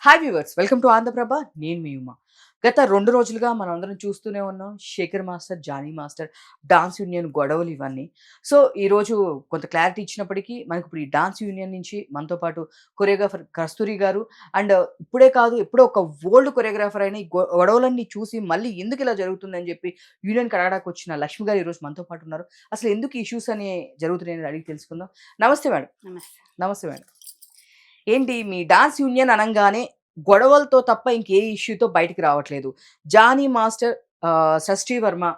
Hi viewers, welcome to Andhra Prabha. నేను మీ ఉమా. గత 2 రోజులుగా మనందరం చూస్తూనే ఉన్నాం. Shekhar master, Jani master, dance union గొడవలు ఇవన్నీ. సో, ఈరోజు కొంత క్లారిటీ ఇచ్చినప్పటికీ మనకిప్పుడు ఈ డాన్స్ యూనియన్ నుంచి మనతో పాటు కొరియోగ్రాఫర్ కస్తూరి గారు అండ్ ఇప్పుడే కాదు ఎప్పుడో ఒక ఓల్డ్ కొరియోగ్రాఫర్ అయిన ఈ గొడవలన్నీ చూసి మళ్ళీ ఎందుకిలా జరుగుతుందని చెప్పి యూనియన్ కడగడాకొచ్చిన లక్ష్మి గారు ఈరోజు మనతో పాటు ఉన్నారు. అసలు ఎందుకు ఇష్యూస్ అని జరుగుతున్నాయని అడిగి తెలుసుకుందాం. నమస్తే మేడం. నమస్తే. నమస్తే మేడం. ఏంటి మీ డాన్స్ యూనియన్ అనంగానే గొడవలతో తప్ప ఇంకే ఇష్యూతో బయటికి రావట్లేదు. 'జానీ మాస్టర్' 'షష్ఠీ వర్మ'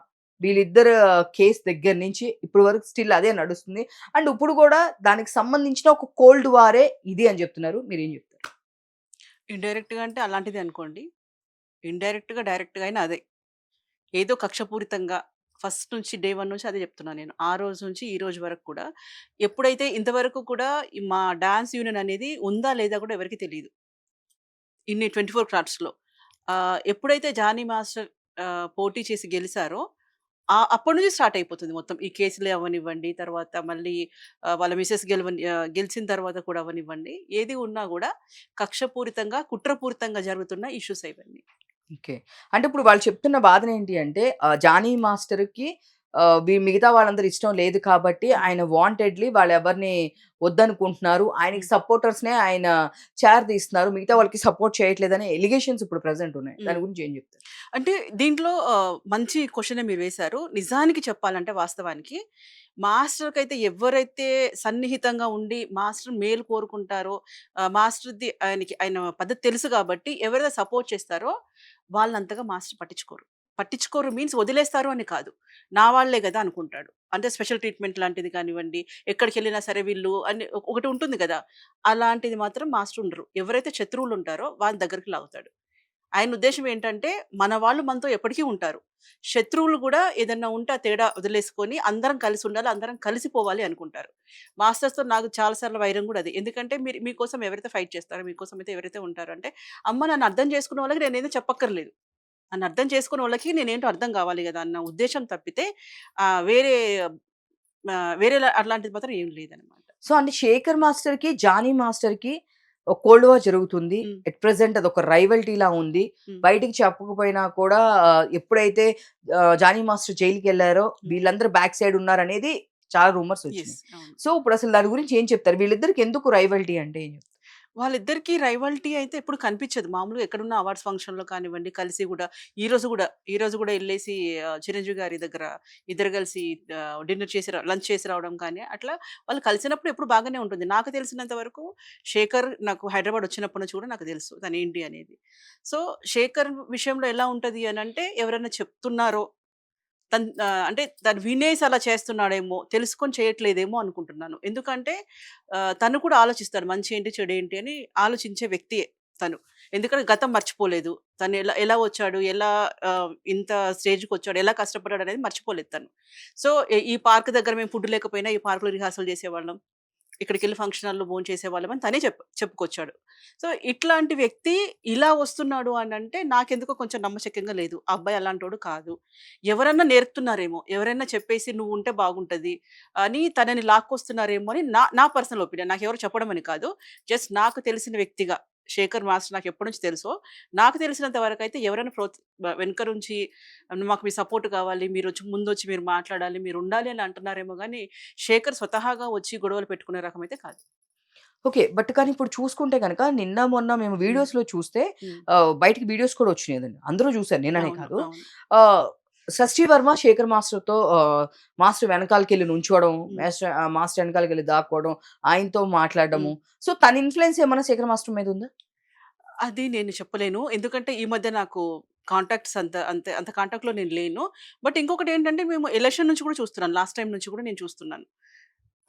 వీళ్ళిద్దరు కేస్ దగ్గర నుంచి ఇప్పటి వరకు స్టిల్ అదే నడుస్తుంది. అండ్ ఇప్పుడు గూడా దానికి సంబంధించిన ఒక కోల్డ్ వారే ఇది అని జెప్తున్నారు. మీరేం జెప్తారు? ఇండైరెక్ట్‌గా అంటే అలాంటిదే అనుకోండి. ఇండైరెక్ట్‌గా, డైరెక్ట్‌గా అయినా అదే. ఏదో కక్షపూరితంగా ఫస్ట్ నుంచి డే 1 నుంచి అదే చెప్తున్నా నేను. ఆ రోజు నుంచి ఈ రోజు వరకు కూడా ఎప్పుడైతే ఇంతవరకు కూడా ఈ మా డాన్స్ యూనియన్ అనేది ఉందా లేదా కూడా ఎవరికీ తెలీదు. ఇన్ని 24 క్రాఫ్ట్స్‌లో. ఎప్పుడైతే జానీ మాస్టర్ పోటీ చేసి గెలిసారో అప్పటి నుంచి స్టార్ట్ అయిపోతుంది మొత్తం. ఈ కేసులే అవ్వనివ్వండి, తర్వాత మళ్ళీ వాళ్ళ మిసెస్ గెలిచిన తర్వాత కూడా అవ్వనివ్వండి. ఏది ఉన్నా గూడా కక్షపూరితంగా, కుట్రపూరితంగా జరుగుతున్న ఇష్యూసే ఇవన్నీ. ఓకే. అంటే ఇప్పుడు వాళ్ళు చెప్తున్న వాదనేంటి అంటే 'జానీ మాస్టర్‌కి' మిగతా వాళ్ళందరూ ఇష్టం లేదు కాబట్టి హ్మ్. ఆయన వాంటెడ్‌లీ వాళ్ళెవరిని వద్దనుకుంటున్నారు. ఆయనకి హ్మ్. సపోర్టర్స్‌నే ఆయన చేరదీస్తున్నారు. మిగతా హ్మ్. వాళ్ళకి సపోర్ట్ చేయట్లేదనే ఎలిగేషన్స్ ఇప్పుడు ప్రెజెంట్ ఉన్నాయి. హ్మ్. దాని గురించి ఏం చెప్తారు? అంటే దీంట్లో మంచి క్వెషనే మీరు వేశారు. నిజానికి చెప్పాలంటే వాస్తవానికి మాస్టర్‌కైతే ఎవరైతే సన్నిహితంగా ఉండి మాస్టర్ మేలు కోరుకుంటారో, మాస్టర్‌ది ఆయన పద్ధతి తెలుసు కాబట్టి ఎవరైతే సపోర్ట్ చేస్తారో వాళ్ళనంతగా మాస్టర్ పట్టించుకోరు. పట్టించుకోరు మీన్స్ వదిలేస్తారు అని కాదు. నా వాళ్ళే గదా అనుకుంటాడు. అంటే స్పెషల్ ట్రీట్‌మెంట్ లాంటిది కానివ్వండి, ఎక్కడికెళ్ళినా సరే వీళ్ళు అని ఒకటి ఉంటుంది గదా! అలాంటిది మాత్రం మాస్టర్ ఉండరు. ఎవరైతే శత్రువులుంటారో వాళ్ళ దగ్గరికి లాగుతాడు. ఆయన ఉద్దేశ్యం ఏంటంటే, మన వాళ్ళు మనతో ఎప్పటికీ ఉంటారు. శత్రువులు గూడా ఏదన్నా ఉంటే ఆ తేడా వదిలేసుకొని అందరం కలిసుండాలి, అందరం కలిసిపోవాలి అనుకుంటారు. మాస్టర్స్‌తో నాకు చాలా సార్లు వైరం గూడా అదే. ఎందుకంటే మీకోసం ఎవరైతే ఫైట్ చేస్తారో, మీకోసం అయితే ఎవరైతే ఉంటారో అంటే, నన్ను అర్థం చేసుకున్న వాళ్ళకి నేనేదో చెప్పక్కర్లేదు. నన్ను అర్థం చేసుకున్నోళ్ళకి నేనేంటో అర్థం గావాలి గదా! అన్న ఉద్దేశ్యం తప్పితే వేరే వేరేలా అట్లాంటిది మాత్రం ఏం లేదనమాట. సో, అంటే 'శేఖర్ మాస్టర్‌కి, జానీ మాస్టర్‌కి కోల్డ్ వార్ జరుగుతుంది. హ్మ్. ఎట్ ప్రెజెంట్ అదొక రైవల్టీలా ఉంది. హ్మ్. బయటికి చెప్పకపోయినా కూడా ఎప్పుడైతే 'జానీ మాస్టర్' జైలుకెళ్లారో హ్మ్. వీళ్ళందరూ బ్యాక్ సైడ్ ఉన్నారనేది చాలా రూమర్స్ యెస్. వచ్చినాయి. అవును. సో, ఇప్పుడసలు దాని గురించి ఏం చెప్తారు? వీళ్ళిద్దరికి ఎందుకు రైవల్టీ అంటే ఏం చెప్తారు? వాళ్ళిద్దరికీ రైవాలిటీ అయితే ఎప్పుడు కనిపిచ్చదు. మామూలుగా ఎక్కడున్న అవార్డ్స్ ఫంక్షన్‌లో కానివ్వండి, కలిసి గూడా ఈ రోజు గూడా ఎళ్ళేసి చిరంజీవి గారి దగ్గర ఇద్దరు కలిసి డిన్నర్ చేసి లంచ్ చేసి రావడం కానీ, అట్లా వాళ్ళు కలిసినప్పుడు ఎప్పుడు బాగానే ఉంటుంది. నాకు తెలిసినంత వరకు శేఖర్ నాకు హైదరాబాద్ వచ్చినప్పటి నుంచి కూడా నాకు తెలుసు తనేంటి అనేది. సో, శేఖర్ విషయంలో ఎలా ఉంటది అనంటే ఎవరైనా చెప్తున్నారో అంటే దాన్ని వినేసి అలా చేస్తున్నాడేమో, తెలుసుకొని చేయట్లేదేమో అనుకుంటున్నాను. ఎందుకంటే తను కూడా ఆలోచిస్తాడు. మంచేంటి, చెడేంటి అని ఆలోచించే వ్యక్తియే తను. ఎందుకంటే గతం మర్చిపోలేదు. తను ఎలా ఎలా వచ్చాడు, ఎలా ఇంత స్టేజ్‌కొచ్చాడు, ఎలా కష్టపడ్డాడనేది మర్చిపోలేదు తను. సో, ఈ పార్క్ దగ్గర మేము ఫుడ్ లేకపోయినా ఈ పార్క్‌లో రిహార్సల్ చేసేవాళ్ళం. ఇక్కడికెళ్ళి ఫంక్షన్ హాల్‌లో భోంచేసేవాళ్ళం అని తనే చెప్పుకొచ్చాడు. సో, ఇట్లాంటి వ్యక్తి ఇలా వస్తున్నాడు అనంటే నాకెందుకో కొంచెం నమ్మశక్యంగా లేదు. ఆ అబ్బాయి అలాంటోడు కాదు. ఎవరన్నా నేర్పుతున్నారేమో, ఎవరైనా చెప్పేసి నువ్వుంటే బాగుంటది అని తనని లాక్కొస్తున్నారేమో అని నా నా పర్సనల్ ఒపీనియన్. నాకెవరు చెప్పడం అని కాదు. జస్ట్ నాకు తెలిసిన వ్యక్తిగా శేఖర్ మాస్టర్ నాకెప్పటి నుంచి తెలుసో, నాకు తెలిసినంత వరకైతే ఎవరైనా వెనక నుంచి మాకు మీ సపోర్ట్ కావాలి, ముందొచ్చి మీరు మాట్లాడాలి, మీరుండాలి అని అంటున్నారేమో గానీ, శేఖర్ స్వతహాగా వచ్చి గొడవలు పెట్టుకునే రకమైతే కాదు. ఓకే. బట్ కానీ ఇప్పుడు చూసుకుంటే గనక నిన్న, మొన్న మేము హ్మ్. వీడియోస్‌లో చూస్తే హ్మ్. బయటికి వీడియోస్ కూడా వచ్చినాయండి. అందరూ చూసారు నేననే అవును. కాదు. అవును. ఆహ్, 'షష్ఠీ వర్మ' శేఖర్ మాస్టర్‌తో మాస్టర్ వెనకాలకెళ్ళి నుంచోవడం, హ్మ్. మాస్టర్ వెనకాలకెళ్ళి దాక్కోవడం, ఆయనతో మాట్లాడడము. హ్మ్. సో, తన ఇన్‌ఫ్లూయన్స్ ఏమన్నా శేఖర్ మాస్టర్ మీద ఉందా? అది నేను చెప్పలేను. ఎందుకంటే ఈ మధ్య నాకు కాంటాక్ట్స్ అంత కాంటాక్ట్‌లో నేను లేను. బట్ ఇంకొకటేంటంటే మేము ఎలక్షన్ నుంచి కూడా చూస్తున్నాను. లాస్ట్ టైమ్ నుంచి కూడా నేను చూస్తున్నాను.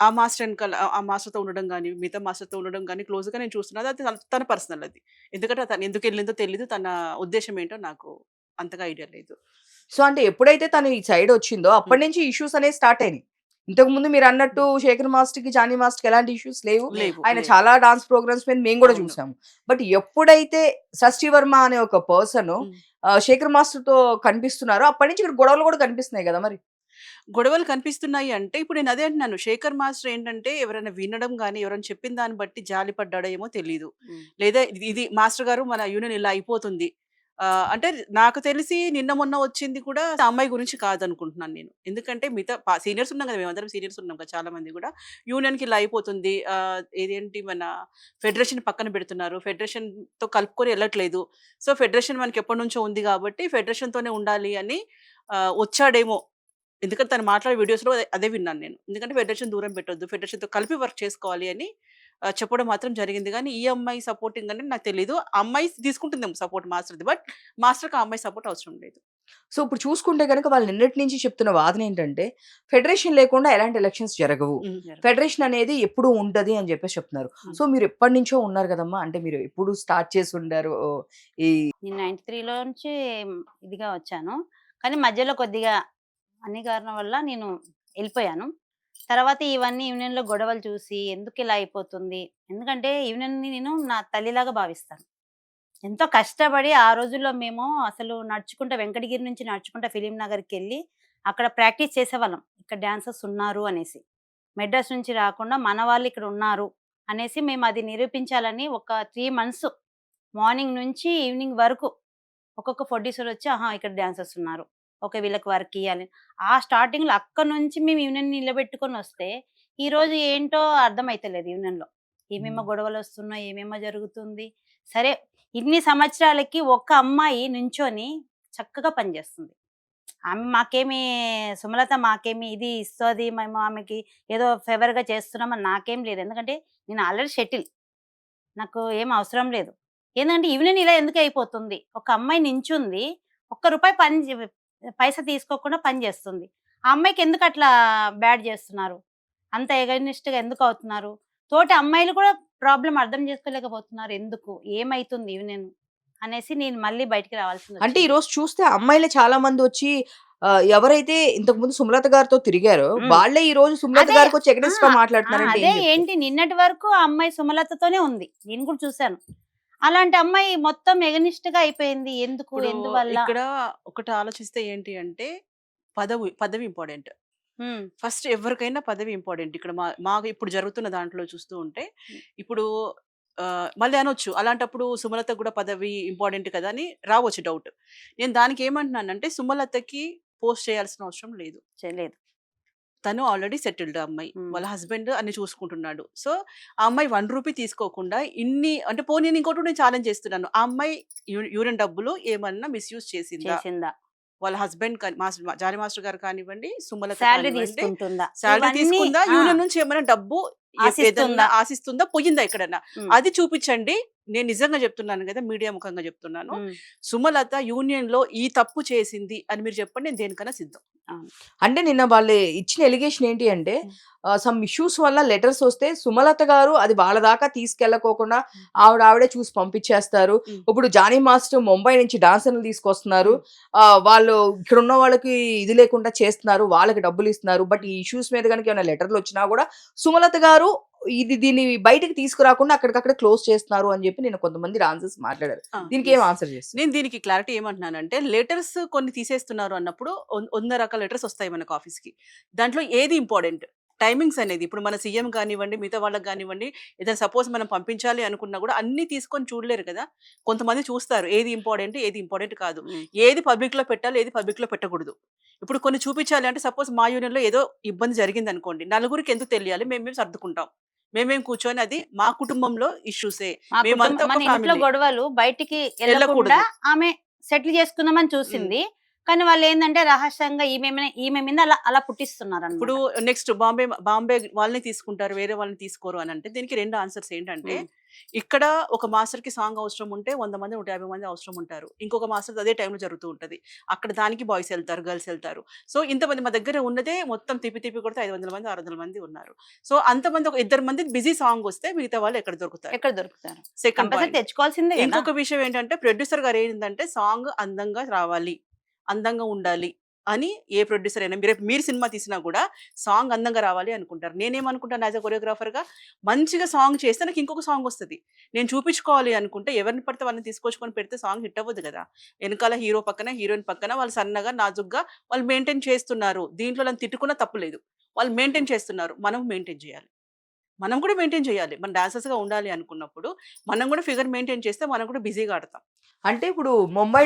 ఆ మాస్టర్ ఎనకాల ఆ మాస్టర్‌తో ఉండడం గాని, మిగతా మాస్టర్‌తో ఉండడం గాని క్లోజ్‌గా నేను చూస్తున్నాను. అది తన పర్సనల్ అది. ఎందుకంటే తను ఎందుకెళ్ళిందో తెలీదు. తన ఉద్దేశ్యం ఏంటో నాకు అంతగా ఐడియా లేదు. సో, అంటే ఎప్పుడైతే తను ఈ సైడొచ్చిందో హ్మ్. అప్పటి నుంచి ఇష్యూస్ అనేవి స్టార్ట్ అయినాయి. ఇంతకుముందు మీరన్నట్టు హ్మ్. 'శేఖర్ మాస్టర్‌కి', 'జానీ మాస్టర్‌కి' ఎలాంటి ఇష్యూస్ లేవు. లేవు. ఆయన లేవు. చాలా డాన్స్ ప్రోగ్రామ్స్ మీద మేము గూడా అవును. చూసాము. బట్ ఎప్పుడైతే 'షష్ఠీ వర్మ' అనే ఒక పర్సను హ్మ్. 'శేఖర్ మాస్టర్‌తో' కనిపిస్తున్నారో అప్పటి నుంచి ఇక్కడ గొడవలు గూడా కనిపిస్తున్నాయి గదా మరి. గొడవలు కనిపిస్తున్నాయి అంటే ఇప్పుడు నేను అదే అంటున్నాను. శేఖర్ మాస్టర్ ఏంటంటే ఎవరైనా వినడం గాని, ఎవరైనా చెప్పిన దాన్ని బట్టి జాలి పడ్డాడో ఏమో తెలీదు. లేదా ఇది మాస్టర్ గారు మన యూనియన్ ఇలా అయిపోతుంది. అంటే నాకు తెలిసి నిన్న మొన్న వచ్చింది కూడా ఆ అమ్మాయి గురించి కాదనుకుంటున్నాను నేను. ఎందుకంటే మిగతా సీనియర్స్ ఉన్నాం కదా! మేమందరం సీనియర్స్ ఉన్నాం కదా! చాలా మంది కూడా. యూనియన్‌కి ఇలా అయిపోతుంది. ఇదేంటి మన ఫెడరేషన్ పక్కన పెడుతున్నారు. ఫెడరేషన్‌తో కలుపుకొని ఎళ్ళట్లేదు. సో, ఫెడరేషన్ మనకి ఎప్పటినుంచో ఉంది కాబట్టి ఫెడరేషన్‌తోనే ఉండాలి అని వచ్చాడేమో. ఎందుకంటే తను మాట్లాడే వీడియోస్‌లో అదే విన్నాను నేను. ఎందుకంటే ఫెడరేషన్ దూరం పెట్టొద్దు. ఫెడరేషన్‌తో కలిపి వర్క్ చేసుకోవాలి అని చెప్పడం మాత్రం జరిగింది గానీ, ఈ అమ్మాయి సపోర్టింగ్ అని నాకు తెలీదు. ఆ అమ్మాయి తీసుకుంటుందేమో సపోర్ట్ మాస్టర్‌ది. బట్ మాస్టర్‌కి ఆ అమ్మాయి సపోర్ట్ అవసరం లేదు. సో, ఇప్పుడు చూసుకుంటే గనక వాళ్ళు నిన్నటి నుంచి చెప్తున్న వాదనేంటంటే, ఫెడరేషన్ లేకుండా ఎలాంటి ఎలక్షన్స్ జరగవు. హ్మ్. ఫెడరేషన్ అనేది ఎప్పుడూ ఉంటది అని జెప్పేసి చెప్తున్నారు. హ్మ్. సో, మీరు ఎప్పటినుంచో ఉన్నారు గదమ్మా! అంటే మీరు ఎప్పుడు స్టార్ట్ చేసుండారు ఈ నేను 93లో నుంచి ఇదిగా వచ్చాను. కానీ మధ్యలో కొద్దిగా అన్ని కారణం వల్ల నేను ఎళ్ళిపోయాను. తర్వాత ఇవన్నీ యూనియన్‌లో గొడవలు చూసి ఎందుకిలా అయిపోతుంది? ఎందుకంటే యూనియన్‌ని నేను నా తల్లిలాగా భావిస్తాను. ఎంతో కష్టపడి ఆ రోజుల్లో మేము అసలు నడుచుకుంటా వెంకటగిరి నుంచి నడుచుకుంటా ఫిలిం నగర్‌కెళ్ళి అక్కడ ప్రాక్టీస్ చేసేవాళ్ళం. ఇక్కడ డాన్సర్స్ ఉన్నారు అనేసి. మెడ్రాస్ నుంచి రాకుండా మన వాళ్ళు ఇక్కడ ఉన్నారు అనేసి మేము అది నిరూపించాలని ఒక 3 మంత్స్ మార్నింగ్ నుంచి ఈవినింగ్ వరకు ఒక్కొక్క ప్రొడ్యూసర్ వచ్చి ఆహా! ఇక్కడ డాన్సర్స్ ఉన్నారు. ఓకే. వీళ్ళకి వర్క్ ఇయ్యాలి. ఆ స్టార్టింగ్‌లో అక్కడి నుంచి మేము యూనియన్ నిలబెట్టుకొని వస్తే, ఈరోజు ఏంటో అర్థమైతలేదు యూనియన్‌లో. ఏమేమో హ్మ్. గొడవలొస్తున్నాయి, ఏమేమో జరుగుతుంది. సరే ఇన్ని సంవత్సరాలకి ఒక్క అమ్మాయి నించొని చక్కగా పనిచేస్తుంది. ఆమె మాకేమి సుమలత మాకేమి ఇది ఇస్తది. మేము ఆమెకి ఏదో ఫేవర్‌గా చేస్తున్నామని నాకేం లేదు. ఎందుకంటే నేను ఆల్రెడీ షటిల్. నాకు ఏం అవసరం లేదు. ఏందంటే ఈవెనింగ్ ఇలా ఎందుకయిపోతుంది? ఒక అమ్మాయి నించుంది. ఒక్క రూపాయి పైసా తీసుకోకుండా పని జేస్తుంది. ఆ అమ్మాయికి ఎందుకట్లా బ్యాడ్ జేస్తున్నారు? అంత ఎగనిస్ట్‌గా ఎందుకవుతున్నారు? తోటి అమ్మాయిలు కూడా ప్రాబ్లమ్ అర్థం జేసుకోలేకపోతున్నారు. ఎందుకు? ఏమైతుంది ఈవెనింగ్? అనేసి నేను మళ్ళీ బయటికి అంటే రావాల్సిందొచ్చింది. ఈరోజు చూస్తే అమ్మాయిలే చాలా మందొచ్చి ఎవరైతే ఇంతకుముందు సుమలత గారితో తిరిగారో, హ్మ్. వాళ్ళే ఈరోజు సుమలత అదే గారికొచ్చి ఆ! ఎగనెస్ట్‌గా ఆ! మాట్లాడుతున్నారంటే అదే ఏం జెప్తారు? ఏంటి నిన్నటి వరకు ఆ అమ్మాయి సుమలతతోనే ఉంది. నేను కూడా చూసాను. అలాంటి అమ్మాయి మొత్తం ఎగనిస్ట్‌గా అయిపోయింది. ఎందుకు? ఇప్పుడు ఎందువల్ల? ఇక్కడ ఒకటి ఆలోచిస్తే ఏంటి అంటే పదవి ఇంపార్టెంట్. హ్మ్. ఫస్ట్ ఎవరికైనా పదవి ఇంపార్టెంట్. ఇక్కడ మాకు ఇప్పుడు జరుగుతున్న దాంట్లో చూస్తూ ఉంటే, హ్మ్. ఇప్పుడు మళ్ళీ అనొచ్చు. అలాంటప్పుడు సుమలతకు కూడా పదవి ఇంపార్టెంట్ కదా! అని రావచ్చు డౌట్. నేను దానికి ఏమంటున్నానంటే, సుమలతకి పోస్ట్ చేయాల్సిన అవసరం లేదు. చేయలేదు. తను ఆల్రెడీ సెటిల్డ్ అమ్మాయి. హ్మ్. వాళ్ళ హస్బెండ్ అన్ని చూసుకుంటున్నాడు. సో, ఆ అమ్మాయి రూ. 1 తీసుకోకుండా ఇన్ని అంటే పోనీ నేను ఇంకోటి కూడా నేను ఛాలెంజ్ చేస్తున్నాను. ఆ అమ్మాయి యూరిన్ డబ్బులు ఏమన్నా మిస్‌యూజ్ చేసిందా? చేసిందా? వాళ్ళ హస్బెండ్ జానీ మాస్టర్ గారు కానివ్వండి, సుమలత సాలరీ కానివ్వండి, తీసుకుంటుందా? సాలరీ ఇవన్నీ తీసుకుందా? ఆ! యూనియన్ నుంచి ఏమైనా డబ్బు ఏదన్నా ఆశిస్తుందా? ఆశిస్తుందా? పొయ్యిందా ఎక్కడన్నా? హ్మ్. అది చూపిచ్చండి. నేను నిజంగా చెప్తున్నాను గదా! మీడియా ముఖంగా చెప్తున్నాను. హ్మ్. సుమలత యూనియన్‌లో ఈ తప్పు చేసింది అని మీరు చెప్పండి. నేను దేనికన్నా సిద్ధం. అవును. అంటే నిన్న వాళ్ళు ఇచ్చిన ఎలిగేషన్ ఏంటి అంటే హ్మ్. సమ్ ఇష్యూస్ వల్ల లెటర్స్ వస్తే సుమలత గారు అది వాళ్ళ దాకా తీసుకెళ్ళకోకుండా హ్మ్. ఆవిడే చూసి పంపించేస్తారు. హ్మ్. ఇప్పుడు జానీ మాస్టర్ ముంబై నుంచి డాన్సర్‌లు తీసుకొస్తున్నారు. హ్మ్. వాళ్ళు ఇక్కడున్న వాళ్ళకి ఇది లేకుండా చేస్తున్నారు. వాళ్ళకి డబ్బులిస్తున్నారు. బట్ హ్మ్. ఈ ఇష్యూస్ మీద గనుక ఏమైనా లెటర్‌లొచ్చినా గూడా సుమలత గారు దీన్ని బయటకి తీసుకురాకుండా అక్కడికక్కడే క్లోజ్ చేస్తున్నారు అని జెప్పి నిన్న కొంతమంది డాన్సర్స్ మాట్లాడారు. ఆ! దీనికేం యెస్. ఆన్సర్ చేస్తారు? నేను దీనికి క్లారిటీ ఏమంటున్నానంటే, లెటర్స్ కొన్ని తీసేస్తున్నారు అన్నప్పుడు 100 రకాల లెటర్స్ వస్తాయి మనకు ఆఫీస్‌కి. దాంట్లో ఏది ఇంపార్టెంట్? టైమింగ్స్ అనేది. ఇప్పుడు మన సీఎం గానివ్వండి, మిగతా వాళ్ళకి గానివ్వండి, ఏదైనా సపోజ్ మనం పంపించాలి అనుకున్నా గూడా అన్నీ తీసుకొని చూడలేరు కదా! కొంతమంది చూస్తారు. ఏది ఇంపార్టెంట్, ఏది ఇంపార్టెంట్ కాదు. హ్మ్. ఏది పబ్లిక్‌లో పెట్టాలి, ఏది పబ్లిక్‌లో పెట్టకూడదు. ఇప్పుడు కొన్ని చూపించాలి అంటే సపోజ్ మా యూనియన్‌లో ఏదో ఇబ్బంది జరిగిందనుకోండి. నలుగురికి ఎందుకు తెలియాలి? మేము సర్దుకుంటాం. కూర్చొని అది మా కుటుంబంలో ఇష్యూసే. మేమంతా మన ఒక ఇంట్లో ఫ్యామిలీ. గొడవలు బయటికి ఎళ్ళకుండా ఎళ్ళకూడదు. ఆమె సెటిల్ చేసుకుందామని హ్మ్. చూసింది. కానీ వాళ్ళేందంటే రహస్యంగా ఈమె మీద అలా అలా ఇప్పుడు పుట్టిస్తున్నారనమాట. నెక్స్ట్ బాంబే వాళ్ళని తీసుకుంటారు. వేరే వాళ్ళని తీసుకోరు అనంటే దీనికి 2 ఆన్సర్స్ ఏంటంటే, హ్మ్. ఇక్కడ ఒక మాస్టర్‌కి సాంగ్ అవసరం ఉంటే 100 మంది, 150 మంది అవసరం ఉంటారు. ఇంకొక మాస్టర్‌ది అదే టైంలో జరుగుతూ ఉంటది. అక్కడ దానికి బాయ్స్ ఎళ్తారు, గర్ల్స్ ఎళ్తారు. సో, ఇంతమంది మా దగ్గర ఉన్నదే మొత్తం తిప్పి కొడితే 500 మంది, 600 మంది ఉన్నారు. సో, అంతమంది ఒక ఇద్దరు మంది బిజీ సాంగ్ వస్తే మిగతా వాళ్ళు ఎక్కడ దొరుకుతారు? ఎక్కడ దొరుకుతారు? Second compulsory point. తెచ్చుకోవాల్సిందే గదా! ఇంకొక విషయం ఏంటంటే ప్రొడ్యూసర్ గారు ఏంటంటే సాంగ్ అందంగా రావాలి. అందంగా ఉండాలి. అని ఏ ప్రొడ్యూసర్ అయినా మీరు సినిమా తీసినా కూడా సాంగ్ అందంగా రావాలి అనుకుంటారు. నేనేమనుకుంటాను యాజ్ అ కొరియోగ్రాఫర్‌గా మంచిగా సాంగ్ చేస్తే నాకు ఇంకొక సాంగ్ వస్తది. నేను చూపించుకోవాలి అనుకుంటే ఎవరిని పడితే వాళ్ళని తీసుకొచ్చుకొని పెడితే సాంగ్ హిట్ అవ్వదు కదా! ఎనకాల హీరో పక్కన, హీరోయిన్ పక్కన వాళ్ళు సన్నగా, నాజూగ్గా వాళ్ళు మెయింటైన్ చేస్తున్నారు. దీంట్లో నన్ను తిట్టుకున్నా తప్పు లేదు. వాళ్ళు మెయింటైన్ చేస్తున్నారు. మనం మెయింటైన్ చేయాలి. మనం కూడా మెయింటైన్ చేయాలి. మనం డాన్సర్స్‌గా ఉండాలి అనుకున్నప్పుడు, మనం కూడా ఫిగర్ మెయింటైన్ చేస్తే మనం కూడా బిజీగా ఆడతాం. అంటే ఇప్పుడు ముంబై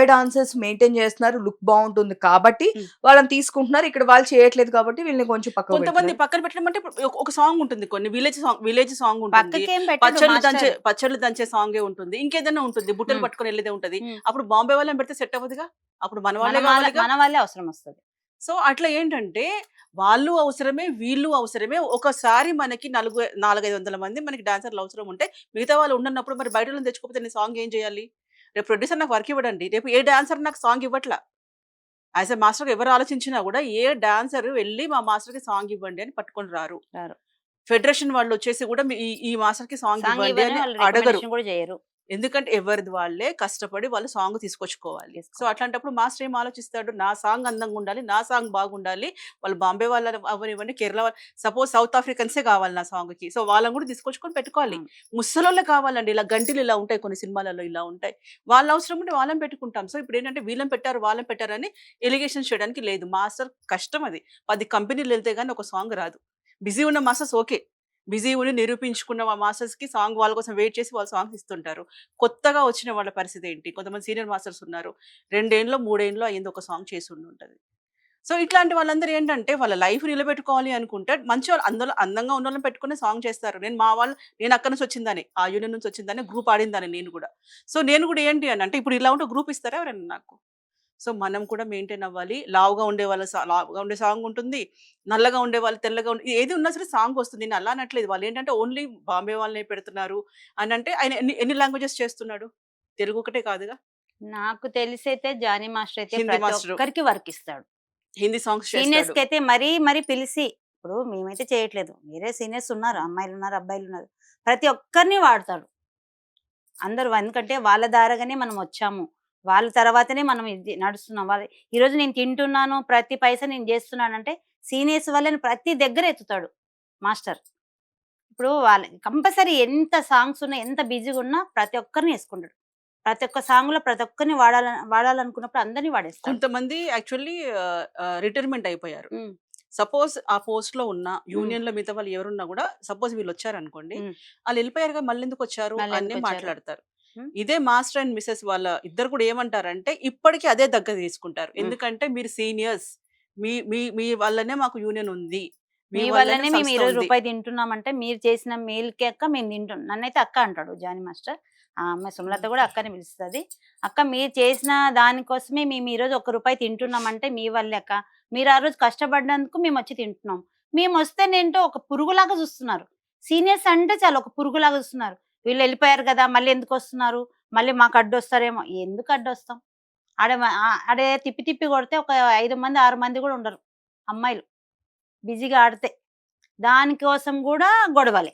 డాన్సర్స్ మెయింటైన్ చేస్తున్నారు. లుక్ బావుంటుంది కాబట్టి హ్మ్. వాళ్ళని తీసుకుంటున్నారు. ఇక్కడ వాళ్ళు చేయట్లేదు కాబట్టి వీళ్ళని కొంచెం పక్కకు కొంతమంది పెడుతున్నారు. పక్కన పెట్టడం అంటే ఇప్పుడు ఒక సాంగ్ ఉంటుంది. కొన్ని విలేజ్ సాంగ్ ఉంటుంది. పక్కకేం పెట్టడు మాస్టర్. పచ్చళ్ళు దంచే సాంగే ఉంటుంది. ఇంకేదైనా ఉంటుంది. బుట్టలు హ్మ్. పట్టుకొని ఎళ్ళేదే ఉంటది. హ్మ్. అప్పుడు బాంబే వాళ్ళని పెడితే సెట్ అవ్వదుగా. అప్పుడు మన వాళ్ళే మన కావాలిగా. మన వాళ్ళే అవసరం వస్తది. సో, అట్లా ఏంటంటే వాళ్ళు అవసరమే, వీళ్ళు అవసరమే. ఒకసారి మనకి 400, 500 మంది మనకి డాన్సర్‌లు అవసరం ఉంటే, మిగతా వాళ్ళు ఉండనప్పుడు మరి బయటోళ్ళని తెచ్చుకోకపోతే నేను సాంగ్ ఏం చేయాలి? రేపు ప్రొడ్యూసర్ నాకు వర్క్ ఇవ్వడండి. రేపు ఏ డాన్సర్ నాకు సాంగ్ ఇవ్వట్ల. యాస్ ఎ మాస్టర్‌గా ఎవరు ఆలోచించినా గూడా ఏ డాన్సర్ వెళ్లి మా మాస్టర్‌కి సాంగ్ ఇవ్వండి అని పట్టుకొని రారు. రారు. ఫెడరేషన్ వాళ్ళొచ్చేసి గూడా ఈ ఈ మాస్టర్‌కి సాంగ్ సాంగ్ ఇవ్వండి ఇవ్వని అని వాళ్ళు అడగరు. రికమెండేషన్ కూడా చేయరు. ఎందుకంటే ఎవరిది వాళ్ళే కష్టపడి వాళ్ళు సాంగ్ తీసుకొచ్చుకోవాలి. సో, తీసుకోవాలి. అట్లాంటప్పుడు మాస్టర్ ఏం ఆలోచిస్తాడు? నా సాంగ్ అందంగా ఉండాలి. నా సాంగ్ బాగుండాలి. వాళ్ళు బాంబే వాళ్ళు అవ్వనివ్వండి, కేరళ వాళ్ళు సపోజ్ సౌత్ ఆఫ్రికన్సే కావాలి నా సాంగ్‌కి. సో, వాళ్ళని కూడా తీసుకొచ్చుకొని పెట్టుకోవాలి. అవును. ముసలోళ్ళే కావాలండి. ఇలా గంటిలు ఇలా ఉంటాయి కొన్ని సినిమాలలో ఇలా ఉంటాయి. వాళ్ళ అవసరం ఉంటే వాళ్ళని పెట్టుకుంటాం. సో, ఇప్పుడేంటంటే వీళ్ళని పెట్టారు, వాళ్ళని పెట్టారని ఎలిగేషన్స్ చేయడానికి లేదు. మాస్టర్ కష్టం అది. 10 కంపెనీలెళ్తే గాని ఒక సాంగ్ రాదు. బిజీ ఉన్న మాస్టర్స్ ఓకే. బిజీ ఉండి నిరూపించుకున్న మాస్టర్స్‌కి సాంగ్ వాళ్ళ కోసం వెయిట్ చేసి వాళ్ళు సాంగ్స్ ఇస్తుంటారు. కొత్తగా వచ్చిన వాళ్ళ పరిస్థితి ఏంటి? కొంతమంది సీనియర్ మాస్టర్స్ ఉన్నారు. 2 ఏండ్లో, 3 ఏండ్లో అయింది ఒక సాంగ్ చేసి ఉండుంటది. సో, ఇట్లాంటి వాళ్ళందరూ ఏంటంటే వాళ్ళ లైఫ్ నిలబెట్టుకోవాలి అనుకుంటే మంచివాళ్ళు అందులో అందంగా ఉన్నోళ్ళని పెట్టుకుని సాంగ్ చేస్తారు. నేను అక్కడి నుంచి వచ్చిందాన్ని, ఆ యూనియన్ నుంచి వచ్చిందాన్ని, గ్రూప్ ఆడిందాన్ని నేను గూడా. సో, నేను గూడా ఏంటి అనంటే ఇప్పుడు ఇలా ఉంటే గ్రూప్ ఇస్తారా ఎవరైనా నాకు? సో, మనం కూడా మెయింటైన్ అవ్వాలి. లావుగా ఉండే సాంగ్ ఉంటుంది. నల్లగా ఉండేవాళ్ళు తెల్లగా ఏది ఉన్నా సరే సాంగ్ వస్తుంది. నేను అలా అనట్లేదు. వాళ్ళేంటంటే ఓన్లీ బాంబే వాళ్ళనే పెడుతున్నారు అనంటే ఆయన ఎన్ని ఎన్ని లాంగ్వేజెస్ చేస్తున్నాడు? తెలుగు ఒకటే కాదుగా. నాకు తెలిసైతే జానీ మాస్టర్ అయితే హిందీ ప్రతి మాస్టరు. ఒక్కరికి వర్క్ ఇస్తాడు. హిందీ సాంగ్స్ చేస్తాడు. సీనియర్స్‌కి అయితే మరీ పిలిసి ఇప్పుడు మేమైతే చేయట్లేదు. వేరే సీనియర్స్ ఉన్నారు. అమ్మాయిలున్నారు, అబ్బాయిలున్నారు. ప్రతి ఒక్కరిని వాడతాడు. అందరూ ఎందుకంటే వాళ్ళ ద్వారాగానే మనం వచ్చాము. వాళ్ళ తర్వాతనే మనం ఇది నడుస్తున్నాం. ఈరోజు నేను తింటున్నాను, ప్రతి పైసా నేను జేస్తున్నానంటే సీనియర్స్ వల్లనే ప్రతి దగ్గర ఎత్తుతాడు మాస్టర్. ఇప్పుడు కంపల్సరీ ఎంత సాంగ్స్ ఉన్నా, ఎంత బిజీగా ఉన్నా ప్రతి ఒక్కరిని యేసుకుంటాడు. ప్రతి ఒక్క సాంగ్‌లో ప్రతి ఒక్కరిని వాడాలనుకున్నప్పుడు అందరిని వాడేస్తాడు. కొంతమంది యాక్చువల్లీ రిటైర్మెంట్ అయిపోయారు. హ్మ్. సపోజ్ ఆ పోస్ట్‌లో ఉన్న హ్మ్. యూనియన్‌లో మిగతా వాళ్ళు ఎవరున్నా గూడా సపోజ్ వీళ్ళొచ్చారనుకోండి. హ్మ్. ఆళ్ళెళ్ళిపోయారుగా మళ్ళెందుకొచ్చారు అనే మళ్ళెందుకొచ్చారు? మాట్లాడతారు. హ్మ్. ఇదే మాస్టర్ అండ్ మిసెస్ వాళ్ళ ఇద్దరు కూడా ఏమంటారంటే, ఇప్పటికి అదే దగ్గర తీసుకుంటారు. హ్మ్. ఎందుకంటే మీరు సీనియర్స్. మీ మీ మీ వల్లనే మాకు యూనియన్ ఉంది. మీ మీ వల్లనే వల్లనే మేము సంస్థ ఈరోజు ఉంది. రూపాయి తింటున్నామంటే మీరు చేసిన మేలుకే అక్క మేము తింటున్నాం. నన్నైతే అక్క అంటాడు జానీ మాస్టర్. ఆ అమ్మాయి సుమలత హ్మ్. కూడా అక్కనే పిలుస్తది. అక్క మీరు చేసిన దానికోసమే మేము ఈరోజు ఒక్క రూపాయి తింటున్నామంటే మీ వల్లే అక్క. మీరు ఆ రోజు కష్టపడినందుకు మేమొచ్చి తింటున్నాం. మేమొస్తేనేంటో ఒక పురుగులాగా చూస్తున్నారు. సీనియర్స్ అంటే చాలు ఒక పురుగులాగా చూస్తున్నారు. వీళ్ళు వెళ్ళిపోయారు కదా! మళ్ళీ ఎందుకొస్తున్నారు? మళ్ళీ మాకు అడ్డొస్తారేమో. ఎందుకు అడ్డొస్తాం? ఆడే తిప్పి తిప్పి కొడితే ఒక 5 మంది, 6 మంది కూడా ఉండరు అమ్మాయిలు. బిజీగా ఆడితే. దానికోసం గూడా గొడవలే.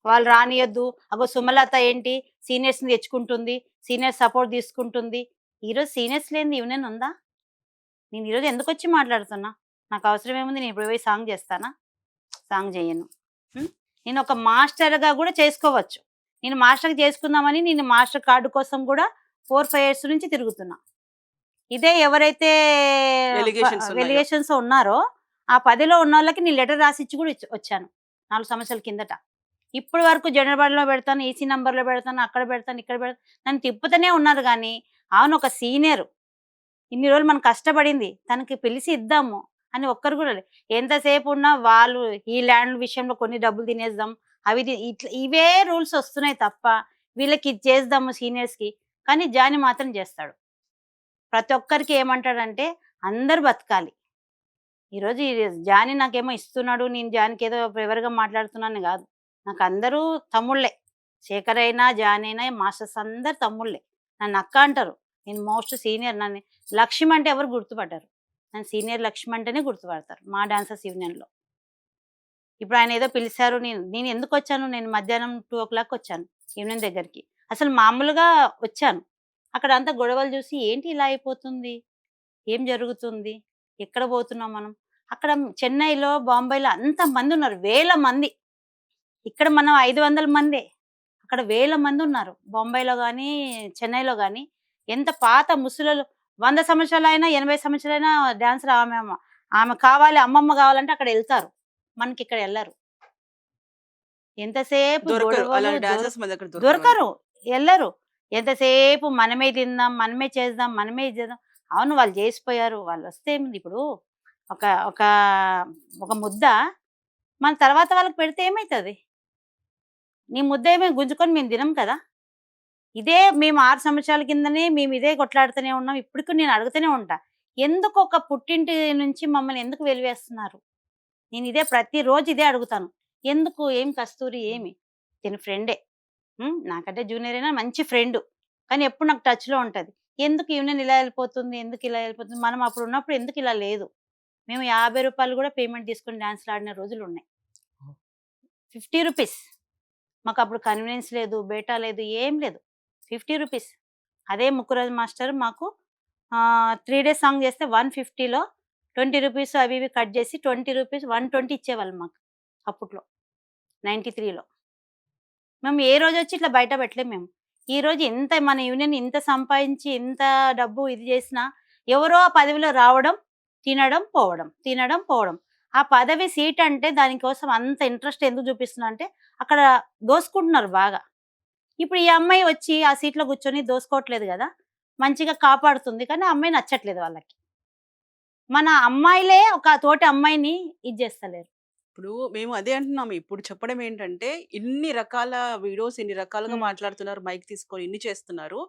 వాళ్ళు రానియొద్దు. అగో సుమలత ఏంటి సీనియర్స్‌ని తెచ్చుకుంటుంది. సీనియర్స్ సపోర్ట్ తీసుకుంటుంది. ఈరోజు సీనియర్స్ లేనిది యూనియన్ ఉందా? నేను ఈరోజు ఎందుకొచ్చి మాట్లాడుతున్నా? నాకు అవసరం ఏముంది? నేను ఇప్పుడు పోయి సాంగ్ చేస్తానా? సాంగ్ చేయను. హ్మ్. నేను ఒక మాస్టర్‌గా గూడా చేసుకోవచ్చు. నేను మాస్టర్‌గా చేసుకుందామని నేను మాస్టర్ కార్డ్ కోసం గూడా 4, 5 ఇయర్స్ నుంచి తిరుగుతున్నా. ఇదే ఎవరైతే ఎలిగేషన్స్ ఉన్నాయో. వెలిగేషన్స్ ఉన్నారో, ఆ 10లో ఉన్నోళ్ళకి నేను లెటర్ రాసిచ్చి గూడా వచ్చాను. 4 సంవత్సరాల కిందట. ఇప్పటి వరకు జనరల్ పెడతాను, ఈసీ నంబర్‌లో పెడతాను, అక్కడ పెడతాను, ఇక్కడ పెడతాను. నన్ను తిప్పుతూనే ఉన్నారు గానీ, అవును ఒక సీనియర్ ఇన్ని రోజులు మనం కష్టపడింది. తనకి పిలిసి ఇద్దాము అని ఒక్కరు గూడా ఎంతసేపు ఉన్నా వాళ్ళు ఈ ల్యాండ్ విషయంలో కొన్ని డబ్బులు తినేద్దాం. అవి ఇవే రూల్స్ ఒస్తున్నాయి తప్ప, వీళ్ళకి ఇది చేద్దాము సీనియర్స్‌కి. కానీ జానీ మాత్రం జేస్తాడు. ప్రతి ఒక్కరికి ఏమంటాడంటే అందరూ బతకాలి. ఈరోజు జానీ నాకేమో ఇస్తున్నాడు. నేను జానీకి ఏదో ఫేవర్‌గా మాట్లాడుతున్నానని గాదు. నాకు అందరూ తమ్ముళ్ళే. శేఖర్ అయినా, జానీ అయినా మాస్టర్స్ అందరూ తమ్ముళ్ళే. నన్ను అక్క అంటారు. నేను మోస్ట్ సీనియర్. నన్ను లక్ష్మి అంటే ఎవరు గుర్తుపట్టరు. నన్ను సీనియర్ లక్ష్మి అంటేనే గుర్తుపడతారు మా డాన్సర్స్ యూనియన్‌లో. ఇప్పుడు ఆయన ఏదో పిలిచారు. నేను ఎందుకొచ్చాను? నేను మధ్యాహ్నం 2:00 వచ్చాను యూనియన్ దగ్గరికి. అసలు మామూలుగా వచ్చాను. అక్కడ అంతా గొడవలు చూసి ఏంటి ఇలా అయిపోతుంది? ఏం జరుగుతుంది? ఎక్కడ పోతున్నాం మనం? అక్కడ చెన్నైలో, బాంబేలో అంతమందున్నారు. వేల మంది. ఇక్కడ మనం 500 మందే. అక్కడ వేల మందున్నారు. బొంబాయిలో గానీ, చెన్నైలో గానీ. ఎంత పాత ముసలోళ్ళు 100 సంవత్సరాలైనా, 80 సంవత్సరాలైనా డాన్సర్ ఆమె కావాలి, అమ్మమ్మ గావాలంటే అక్కడెళ్తారు. మనకిక్కడ ఎళ్లరు. ఎంతసేపు దొరకరు. గొడవలు అలాంటి డాన్సర్స్ మన దగ్గర దొరకరు. దొరకరు. ఎళ్లరు. ఎంతసేపు మనమే తిందాం, మనమే చేద్దాం, మనమే ఇది చేద్దాం. అవును వాళ్ళు జేసిపోయారు. వాళ్ళొస్తే ఏముంది ఇప్పుడు ఒక ఒక ఒక ముద్ద మన తర్వాత వాళ్ళకి పెడితే ఏమైతది? నీ ముద్ద ఏమి గుంజుకొని మేము తినం కదా! ఇదే మేము 6 సంవత్సరాల కిందనే మేము ఇదే కొట్లాడుతూనే ఉన్నాం. ఇప్పటికి నేను అడుగుతూనే ఉంటా. ఎందుకు ఒక పుట్టింటి నుంచి మమ్మల్ని ఎందుకు వెలివేస్తున్నారు? నేను ఇదే ప్రతిరోజు ఇదే అడుగుతాను. ఎందుకు? ఏం కస్తూరి ఏమి? తిను ఫ్రెండే. నాకంటే జూనియర్ అయినా మంచి ఫ్రెండు. కానీ ఎప్పుడు నాకు టచ్‌లో ఉంటది. ఎందుకు యూనియన్ ఇలా ఎళ్ళిపోతుంది? ఎందుకు ఇలా ఎళ్ళిపోతుంది? మనం అప్పుడు ఉన్నప్పుడు ఎందుకు ఇలా లేదు? మేము రూ. 50 కూడా పేమెంట్ తీసుకొని డాన్స్‌లాడిన రోజులున్నాయి. రూ. 50 మాకప్పుడు కన్వీనియన్స్ లేదు, బేటా లేదు, ఏం లేదు. రూ. 50 అదే ముక్కురాజు మాస్టర్ మాకు 3 డేస్ సాంగ్ చేస్తే 150లో రూ. 20 అవి ఇవి కట్ చేసి రూ. 120 ఇచ్చేవాళ్ళు మాకు అప్పట్లో 93లో. మేము ఏ రోజొచ్చి ఇట్లా బయట పెట్టలేము మేము. ఈరోజు ఎంత మన యూనియన్ ఇంత సంపాదించి, ఇంత డబ్బు ఇది చేసినా ఎవరో ఆ పదవిలో రావడం, తినడం, పోవడం, తినడం, పోవడం. ఆ పదవి సీట్ అంటే దానికోసం అంత ఇంట్రెస్ట్ ఎందుకు చూపిస్తున్నా అంటే అక్కడ దోసుకుంటున్నారు బాగా. ఇప్పుడు ఈ అమ్మాయి వచ్చి ఆ సీట్‌లో కూర్చొని దోసుకోవట్లేదు గదా! మంచిగా కాపాడుతుంది. కానీ ఆ అమ్మాయి నచ్చట్లేదు వాళ్ళకి. మన అమ్మాయిలే ఒక తోటి అమ్మాయిని ఇది చేస్తలేరు. ఇప్పుడు మేము అదే అంటున్నాము. ఇప్పుడు చెప్పడం ఏంటంటే, ఇన్ని రకాల వీడియోస్ ఇన్ని రకాలుగా హ్మ్. మాట్లాడుతున్నారు. మైక్ తీసుకొని ఇన్ని చేస్తున్నారు.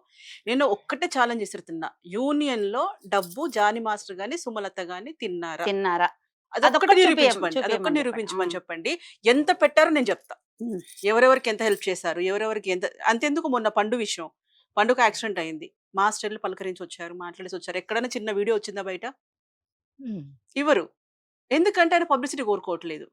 నేను ఒక్కటే ఛాలెంజ్ విసురుతున్నా. యూనియన్‌లో డబ్బు జానీ మాస్టర్ గాని, సుమలత గాని తిన్నారా? తిన్నారా? అదొక్కటి అదొక్కటి నిరూపించమని. అదొక్కటి చూపియమని చెప్పండి. నిరూపించమని చెప్పండి. ఎంత పెట్టారో నేను చెప్తా. హ్మ్. ఎవరెవరికి ఎంత హెల్ప్ చేశారు? ఎవరెవరికి ఎంత అంతెందుకు మొన్న పండు విషయం. పండుకి యాక్సిడెంట్ అయింది. మాస్టర్‌లు పలకరించొచ్చారు, మాట్లాడేసొచ్చారు. ఎక్కడైనా చిన్న వీడియో వచ్చిందా బయట? హ్మ్. ఇవ్వరు. ఎందుకంటే ఆయన పబ్లిసిటీ కోరుకోవట్లేదు.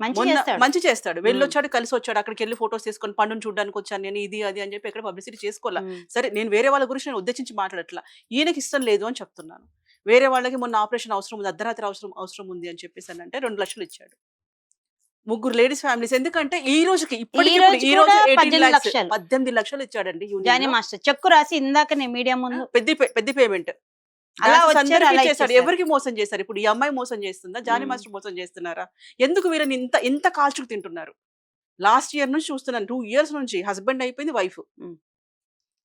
మంచి మొన్న చేస్తాడు. మంచి చేస్తాడు. హ్మ్. వెళ్ళొచ్చాడు, కలిసొచ్చాడు. అక్కడికెళ్ళి ఫోటోస్ తీసుకొని పండుని చూడ్డానికొచ్చాను నేను ఇది, అది అని చెప్పి ఎక్కడ పబ్లిసిటీ చేసుకోలా. హ్మ్. సరే నేను వేరే వాళ్ళ గురించి నేను ఉద్దేశించి మాట్లాడట్లా. ఈయనకి ఇష్టం లేదు అని చెప్తున్నాను. వేరే వాళ్ళకి మొన్న ఆపరేషన్ అవసరం ఉంది. అర్ధరాత్రి అవసరం ఉంది అని చెప్పేసనంటే 2,00,000 ఇచ్చాడు. ముగ్గురు లేడీస్ ఫ్యామిలీస్. ఎందుకంటే ఈ రోజుకి ఈ ఇప్పటికిప్పుడు రోజు ఈ కూడా రోజు 18 లాక్స్ 18,00,000 18,00,000 ఇచ్చాడండి జానీ యూనియన్‌లో. మాస్టర్ చెక్కు రాసి ఇందాకనే మీడియా ముందు పెద్ద పేమెంట్. అలా డాన్సర్స్ వచ్చారు, అందరికీ అలా చేశాడు. ఇచ్చేసారు. ఎవరికి మోసం చేశారు? ఇప్పుడు ఈ అమ్మాయి మోసం చేస్తుందా? జానీ హ్మ్. మాస్టర్ మోసం చేస్తున్నారా? ఎందుకు వీళ్ళని ఇంత ఇంత కాల్చుకు తింటున్నారు? లాస్ట్ ఇయర్ నుంచి చూస్తున్నాను. 2 ఇయర్స్ నుంచి హస్బెండ్ అయిపోయింది వైఫ్. హ్మ్.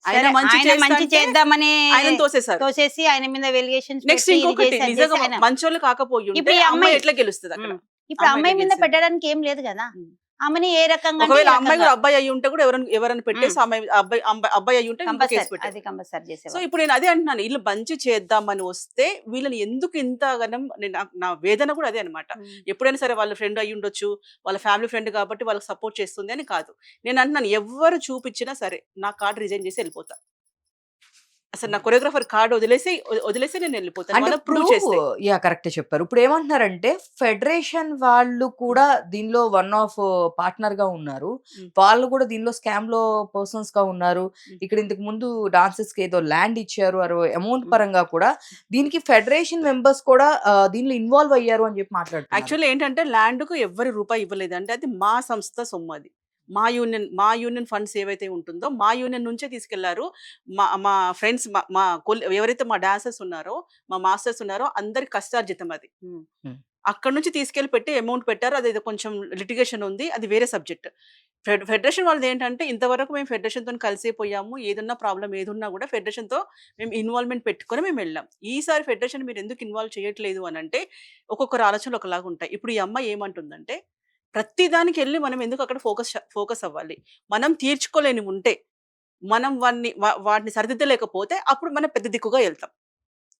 ఆయన సరే మంచి ఆయన మంచి చేస్తంటే చేద్దామని ఆయనని తోసేశారు. తోసేసి ఆయన మీద వెలిగేషన్స్ నెక్స్ట్ పెట్టి ఇది ఇంకొకటి చేసి అది నిజంగా చేసి ఆయన మంచోళ్ళు కాకపోయుంటే ఇప్పుడు ఈ ఆ అమ్మాయి అమ్మాయి ఎట్లా గెలుస్తది అక్కడ? ఇప్పుడు అమ్మాయి అమ్మాయి ఎట్లా మీద గెలిచేది? పెట్టడానికి ఏం లేదు కదా! హ్మ్. ఆమెని ఏ రకంగా అంటే ఒకవేళ ఈ అమ్మాయి రకంగా కూడా అబ్బాయి అయ్యి ఉంటే కూడా ఎవరైనా పెట్టేసి అమ్మాయి అబ్బాయి అయ్యి ఉంటే ఇంకో కేసు కంపల్సరీ పెట్టేది. అది కంపల్సరీ సో చేసేవాళ్ళు. ఇప్పుడు నేను అదే అంటున్నాను. వీళ్ళు మంచి చేద్దామని వస్తే వీళ్ళని ఎందుకు ఇంతగనం నా వేదన కూడా అదే అనమాట. హ్మ్. ఎప్పుడైనా సరే వాళ్ళ ఫ్రెండ్ అయ్యి ఉండొచ్చు, వాళ్ళ ఫ్యామిలీ ఫ్రెండ్ కాబట్టి వాళ్ళకి సపోర్ట్ చేస్తుంది అని కాదు. నేను అంటున్నాను ఎవ్వరు చూపించినా సరే నా కార్డ్ రిజైన్ చేసి వెళ్ళిపోతా. అసలు నా కొరియోగ్రాఫర్ కార్డ్ వదిలేసి నేను వెళ్ళిపోతాను. అంటే వాళ్ళ ఇప్పుడు ప్రూవ్ చేస్తే. కరెక్టే చెప్పారు. ఇప్పుడు ఏమంటున్నారంటే ఫెడరేషన్ వాళ్ళు కూడా దీనిలో వన్ ఆఫ్ పార్ట్నర్‌గా ఉన్నారు. హ్మ్. వాళ్ళు కూడా దీనిలో స్కామ్‌లో పర్సన్స్‌గా ఉన్నారు. హ్మ్. ఇక్కడ ఇంతకు ముందు డాన్సర్స్‌కి ఏదో ల్యాండ్ ఇచ్చారు. అమౌంట్ హ్మ్. పరంగా కూడా దీనికి ఫెడరేషన్ మెంబర్స్ కూడా దీనిలో ఇన్వాల్వ్ అయ్యారు అని చెప్పి మాట్లాడుతున్నారు. యాక్చువల్లీ ఏంటంటే ల్యాండ్‌కు ఎవ్వరి రూపాయి ఇవ్వలేదు. అంటే అది మా సంస్థ సొమ్ము అది. మా యూనియన్ ఫండ్స్ ఏవైతే ఉంటుందో మా యూనియన్ నుంచే తీసుకెళ్లారు. మా మా ఫ్రెండ్స్ మా మా ఎవరైతే మా డాన్సర్స్ ఉన్నారో, మా మాస్టర్స్ ఉన్నారో అందరి కష్టార్జితం అది. హ్మ్. హ్మ్. అక్కడి నుంచి తీసుకెళ్ళి పెట్టి అమౌంట్ పెట్టారు. అదేదో కొంచెం లిటిగేషన్ ఉంది. అది వేరే సబ్జెక్ట్. ఫెడరేషన్ వాళ్ళదేంటంటే ఇంతవరకు మేము ఫెడరేషన్‌తోని కలిసే పోయాము. ఏదున్నా ప్రాబ్లమ్ ఏదున్నా కూడా ఫెడరేషన్‌తో మేము ఇన్వాల్వ్‌మెంట్ పెట్టుకొని మేమెళ్ళాం. ఈసారి ఫెడరేషన్ మీరు ఎందుకు ఇన్వాల్వ్ చేయట్లేదు అనంటే ఒక్కొక్కరి ఆలోచనలు ఒకలాగా ఉంటాయి. ఇప్పుడు ఈ అమ్మాయి ఏమంటుందంటే ప్రతి దానికెళ్ళి మనం ఎందుకు అక్కడ ఫోకస్ అవ్వాలి. మనం తీర్చుకోలేనివి ఉంటే, మనం వాటిని సరిదిద్దలేకపోతే అప్పుడు మనం పెద్ద దిక్కుగా ఎళ్తాం.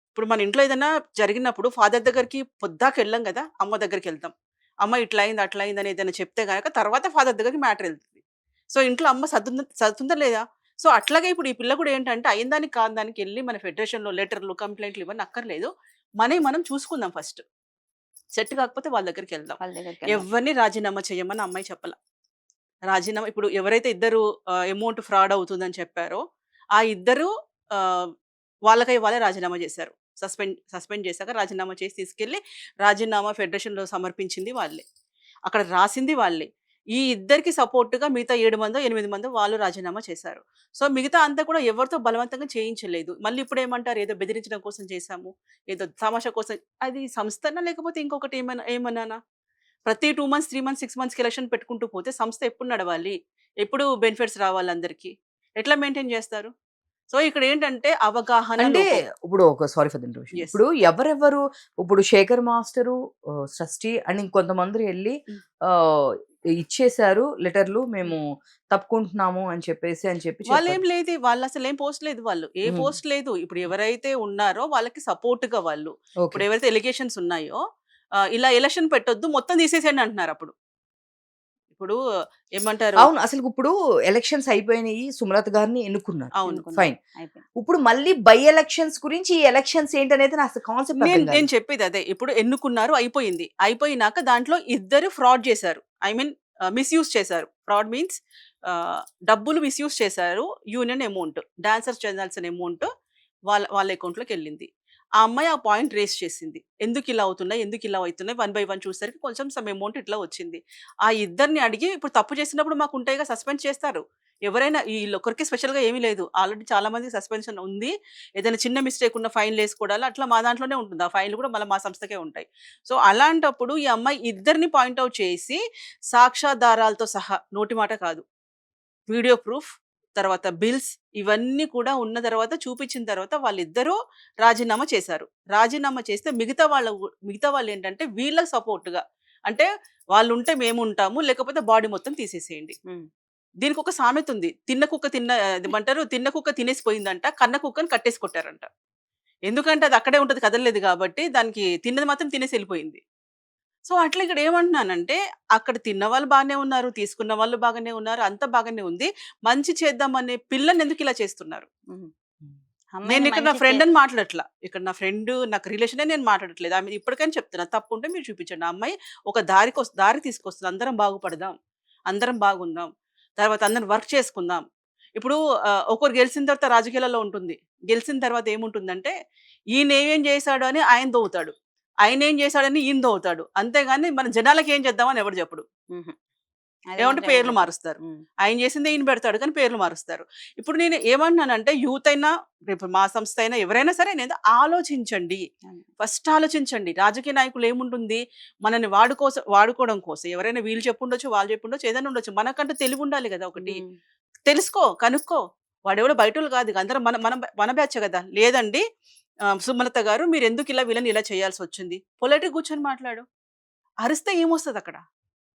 ఇప్పుడు మన ఇంట్లో ఏదైనా జరిగినప్పుడు ఫాదర్ దగ్గరికి పొద్దాక ఎళ్ళం గదా! అమ్మ దగ్గరికెళ్తాం. అమ్మ ఇట్లా అయింది, అట్లా అయింది అని ఏదైనా చెప్తే గనక తర్వాత ఫాదర్ దగ్గరికి మ్యాటర్ ఎళ్తది. సో, ఇంట్లో అమ్మ సర్దుతుందా లేదా? సో, అట్లాగే ఇప్పుడు ఈ పిల్ల కూడా ఏంటంటే అయిన దానికి కాని దానికి ఎళ్లి మన ఫెడరేషన్‌లో లెటర్‌లు, కంప్లెయింట్‌లు ఇవన్నీ అక్కర్లేదు. మనయి మనం చూసుకుందాం ఫస్ట్. సెట్ కాకపోతే వాళ్ళ దగ్గరికెళ్దాం. వాళ్ళ దగ్గరికెళ్దాం. ఎవ్వరిని రాజీనామా చెయ్యమని ఆ అమ్మాయి చెప్పల. రాజీనామా ఇప్పుడు ఎవరైతే ఇద్దరు అమౌంట్ ఫ్రాడ్ అవుతుందని చెప్పారో, ఆ ఇద్దరు ఆహ్, వాళ్ళకై వాళ్ళే రాజీనామా చేశారు. సస్పెండ్ చేశాక రాజీనామా చేసి తీసుకెళ్ళి రాజీనామా ఫెడరేషన్‌లో సమర్పించింది వాళ్ళే. అక్కడ రాసింది వాళ్ళే. ఈ ఇద్దరికి సపోర్ట్‌గా మిగతా 7 మందో, 8 మందో వాళ్ళు రాజీనామా చేశారు. సో, మిగతా అంతా కూడా ఎవరితో బలవంతంగా చేయించలేదు. మళ్ళీ ఇప్పుడేమంటారు ఏదో బెదిరించడం కోసం చేశాము, ఏదో తమాషా కోసం అది సంస్థనా లేకపోతే ఇంకొకటి ఏమన్నానా? ప్రతి 2 మంత్స్, 3 మంత్స్, 6 మంత్స్‌కి ఎలక్షన్ పెట్టుకుంటూ పోతే సంస్థ ఎప్పుడు నడవాలి? ఎప్పుడు బెనిఫిట్స్ రావాలి అందరికి? ఎట్లా మెయింటైన్ చేస్తారు? సో, ఇక్కడేంటంటే అవగాహన అంటే లోపం. ఇప్పుడు ఒక sorry for the interruption. Yes. ఇప్పుడు ఎవరెవరు ఇప్పుడు 'శేఖర్ మాస్టరు', 'షష్ఠి' అండ్ ఇంకొంతమంది ఎళ్లి హ్మ్. ఆహ్, ఇచ్చేసారు లెటర్‌లు మేము తప్పుకుంటున్నాము అని చెప్పేసి చెప్పారు. వాళ్ళేం లేదు. వాళ్ళసలేం పోస్ట్ లేదు వాళ్ళు. ఏ హ్మ్. పోస్ట్ లేదు. ఇప్పుడు ఎవరైతే ఉన్నారో వాళ్ళకి సపోర్ట్‌గా వాళ్ళు. ఓకే. ఇప్పుడు ఎవరైతే ఎలిగేషన్స్ ఉన్నాయో ఇలా ఎలక్షన్ పెట్టొద్దు మొత్తం తీసేసేయండి అంటున్నారప్పుడు. ఇప్పుడు ఏమంటారు? అవును. అసలుకిప్పుడు ఎలక్షన్స్ అయిపోయినియి. సుమలత గారిని ఎన్నుకున్నారు. అవును. ఎన్నుకున్నారు. ఫైన్. అయిపోయింది. ఇప్పుడు మళ్ళీ బై ఎలక్షన్స్ గురించి ఈ ఎలక్షన్స్ ఏంటనేది నాకు అసలు కాన్సెప్ట్ నేను అర్థం నేను కాలేదు. చెప్పేది అదే. ఇప్పుడు ఎన్నుకున్నారు అయిపోయింది. అయిపోయినాక దాంట్లో ఇద్దరు ఫ్రాడ్ చేశారు. ఐ మీన్ మిస్‌యూజ్ చేశారు. ఫ్రాడ్ మీన్స్ డబ్బులు మిస్‌యూజ్ చేశారు. Union amount. డాన్సర్స్ చెందాల్సిన అమౌంట్ వాళ్ళ వాళ్ళ అకౌంట్‌లోకెళ్ళింది. ఆ అమ్మాయి ఆ పాయింట్ రేజ్ చేసింది. ఎందుకిలా అవుతున్నాయి? ఎందుకిలా అవుతున్నాయి? వన్ బై వన్ చూసేసరికి కొంచెం సమ్ అమౌంట్ ఇట్లా వచ్చింది. ఆ ఇద్దరిని అడిగి ఇప్పుడు తప్పు చేసినప్పుడు మాకుంటాయిగా సస్పెండ్ చేస్తారు. ఎవరైనా ఈళ్ళొక్కరికి స్పెషల్‌గా ఏమీ లేదు. ఆల్రెడీ చాలా మందికి సస్పెన్షన్ ఉంది. ఏదైనా చిన్న మిస్టేక్ ఉన్న ఫైన్‌లేసుకోవడాలు అట్లా మా దాంట్లోనే ఉంటుంది. ఆ ఫైన్‌లు కూడా మళ్ళా మా సంస్థకే ఉంటాయి. సో, అలాంటప్పుడు ఈ అమ్మాయి ఇద్దరిని పాయింట్ ఔట్ చేసి సాక్ష్యాధారాలతో సహా నోటి మాట కాదు. వీడియో ప్రూఫ్, తర్వాత బిల్స్ ఇవన్నీ కూడా ఉన్న తర్వాత చూపించిన తర్వాత వాళ్ళిద్దరూ రాజీనామా చేశారు. రాజీనామా చేస్తే మిగతా వాళ్ళేంటంటే వీళ్ళకి సపోర్ట్‌గా అంటే వాళ్ళుంటే మేముంటాము. లేకపోతే బాడీ మొత్తం తీసేసేయండి. హ్మ్. దీనికొక సామెతుంది. అదేమంటారు తిన్న కుక్క తినేసిపోయిందంట. కన్న కుక్కని కట్టేసి కొట్టారంట. ఎందుకంటే అది అక్కడే ఉంటది కదలలేదు గాబట్టి దానికి తిన్నది మాత్రం తినేసి ఎళ్ళిపోయింది. సో, అట్లా ఇక్కడ ఏమంటున్నానంటే, అక్కడ తిన్నవాళ్ళు బానే ఉన్నారు. తీసుకున్న వాళ్ళు బాగానే ఉన్నారు. అంతా బాగానే ఉంది. మంచి చేద్దామనే పిల్లనెందుకిలా చేస్తున్నారు? హ్మ్. హ్మ్. అమ్మాయిని నేనిక్కడ నా మంచి ఫ్రెండ్ అని మాట్లాడట్లా. ఇక్కడ నా ఫ్రెండ్ నాకు రిలేషనే నేను మాట్లాడట్లేదు. ఆమె ఇప్పటికైనా చెప్తున్నా. తప్పుంటే మీరు చూపించండి. ఆ అమ్మాయి ఒక దారి తీసుకొస్తుంది. అందరం బాగుపడదాం. అందరం బాగుందాం. తర్వాత అందరం వర్క్ చేసుకుందాం. ఇప్పుడు ఒకరు గెలిసిన తర్వాత రాజకీయాలలో ఉంటుంది. గెలిసిన తర్వాత ఏముంటుందంటే, ఈయనేం చేశాడు అని ఆయన దోవుతాడు. ఆయనేం చేశాడని ఈయన దోవుతాడు. అంతేగాని మన జనాలకేం చేద్దామని ఎవడు చెప్పడు. హుహు. అది ఏమంటే మాత్రం పేర్లు చెప్పరు. మారుస్తారు. హ్మ్. ఆయన చేసిందే ఈయన పెడతాడు కానీ పేర్లు మారుస్తారు. ఇప్పుడు నేను ఏమంటున్నానంటే యూత్ అయినా, రేపు మా సంస్థ అయినా ఎవరైనా సరే ఆలోచించండి. అవును. ఫస్ట్ ఆలోచించండి. రాజకీయ నాయకులు ఏముంటుంది మనల్ని వాడుకోవడం కోసం ఎవరైనా వీళ్ళు చెప్పుండొచ్చు, వాళ్ళు చెప్పుండొచ్చు, ఏదైనా ఉండొచ్చు. మనకంటూ తెలివి ఉండాలి కదా ఒకటి. హ్మ్. తెలుసుకో, కనుక్కో. వాడెవడో బయటోళ్ళు కాదు. అందరం మన మన మన బ్యాచే కదా! లేదండి సుమలత గారు మీరెందుకు వీళ్ళని ఇలా చేయాల్సొచ్చింది. పొలైట్‌గా కూర్చొని మాట్లాడు. అరిస్తే ఏమొస్తదక్కడ?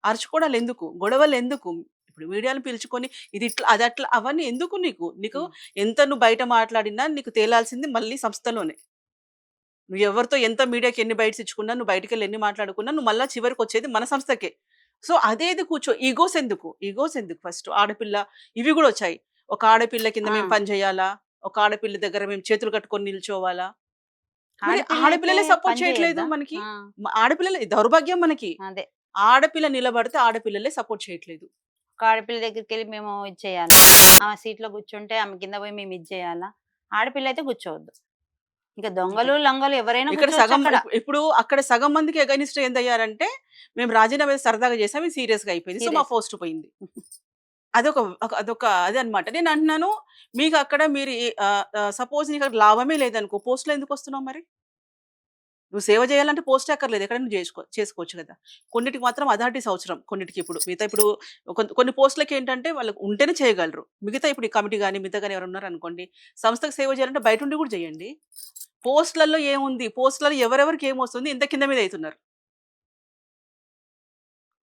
అరుచుకోవడాలెందుకు? గొడవలెందుకు? ఇప్పుడు మీడియాని పిలుచుకొని ఇది ఇట్లా, అదట్లా అవన్నీ ఎందుకు నీకు? నీకు హ్మ్. ఎంత నువ్వు బయట మాట్లాడినా నీకు తేలాల్సింది మళ్ళీ సంస్థలోనే. నువ్వెవరితో ఎంత మీడియాకి ఎన్ని బైట్స్ ఇచ్చుకున్నా, నువ్వు బయటికెళ్ళి ఎన్ని మాట్లాడుకున్నా, నువ్వు మళ్ళా చివరికొచ్చేది మన సంస్థకే. సో, అదేది కూర్చో ఈగోస్ ఎందుకు? ఈగోస్ ఎందుకు ఫస్ట్? ఆడపిల్ల ఇవి గూడా ఒచ్చాయి. ఒక ఆడపిల్ల కింద ఆ! మేము పని జేయాలా? ఒక ఆడపిల్ల దగ్గర మేము చేతులు కట్టుకొని నిల్చోవాలా? మరి ఆడపిల్ల అయితే ఆడపిల్లలే సపోర్ట్ పని చేయట్లేదు చేయొద్దా? మనకి. ఆ! ఆడపిల్లలే దౌర్భాగ్యం మనకి. అదే. ఆడపిల్ల నిలబడితే ఆడపిల్లలే సపోర్ట్ చేయట్లేదు. ఒక ఆడపిల్ల దగ్గరికెళ్ళి మేము ఇది చేయాలా? ఆమె సీట్‌లో కూర్చుంటే ఆమె కింద పోయి మేము ఇది చేయాలా? ఆడపిల్ల అయితే కూర్చోవద్దు. ఇంక ఇక్కడ దొంగలు, లంగలు ఎవరైనా ఇక్కడ సగం కూర్చోవచ్చక్కడ. ఇప్పుడు అక్కడ సగం మందికి ఎగైనిస్ట్ ఏందయ్యారంటే, మేము రాజీనామా చేసి సరదాగా చేసాం. ఇది సీరియస్‌గా అయిపోయింది. సో, మా సీరియస్. పోస్ట్ పోయింది. అదనమాట. నేనంటున్నాను మీకు అక్కడ మీరు సపోజ్ నీకు అక్కడ లాభమే లేదనుకో పోస్ట్‌లో ఎందుకొస్తున్నావు మరి? నువ్వు సేవ చేయాలంటే పోస్టే అక్కర్లేదు. ఎక్కడైనా చేసుకోవచ్చు కదా! కొన్నిటికి మాత్రం అథారిటీస్ అవసరం. కొన్నిటికి ఇప్పుడు కొన్ని పోస్ట్‌లకేంటంటే వాళ్ళకి ఉంటేనే చేయగలరు. మిగతా ఇప్పుడు ఈ కమిటీ గాని, మిగతా గాని ఎవరైనా ఉన్నారనుకోండి, సంస్థకు సేవ చేయాలంటే బయటుండి కూడా చేయండి. పోస్ట్‌లలో ఏముంది? పోస్ట్‌లలో ఎవరెవరికి ఏమొస్తుంది? ఇంత కింద మీద అయితున్నారు.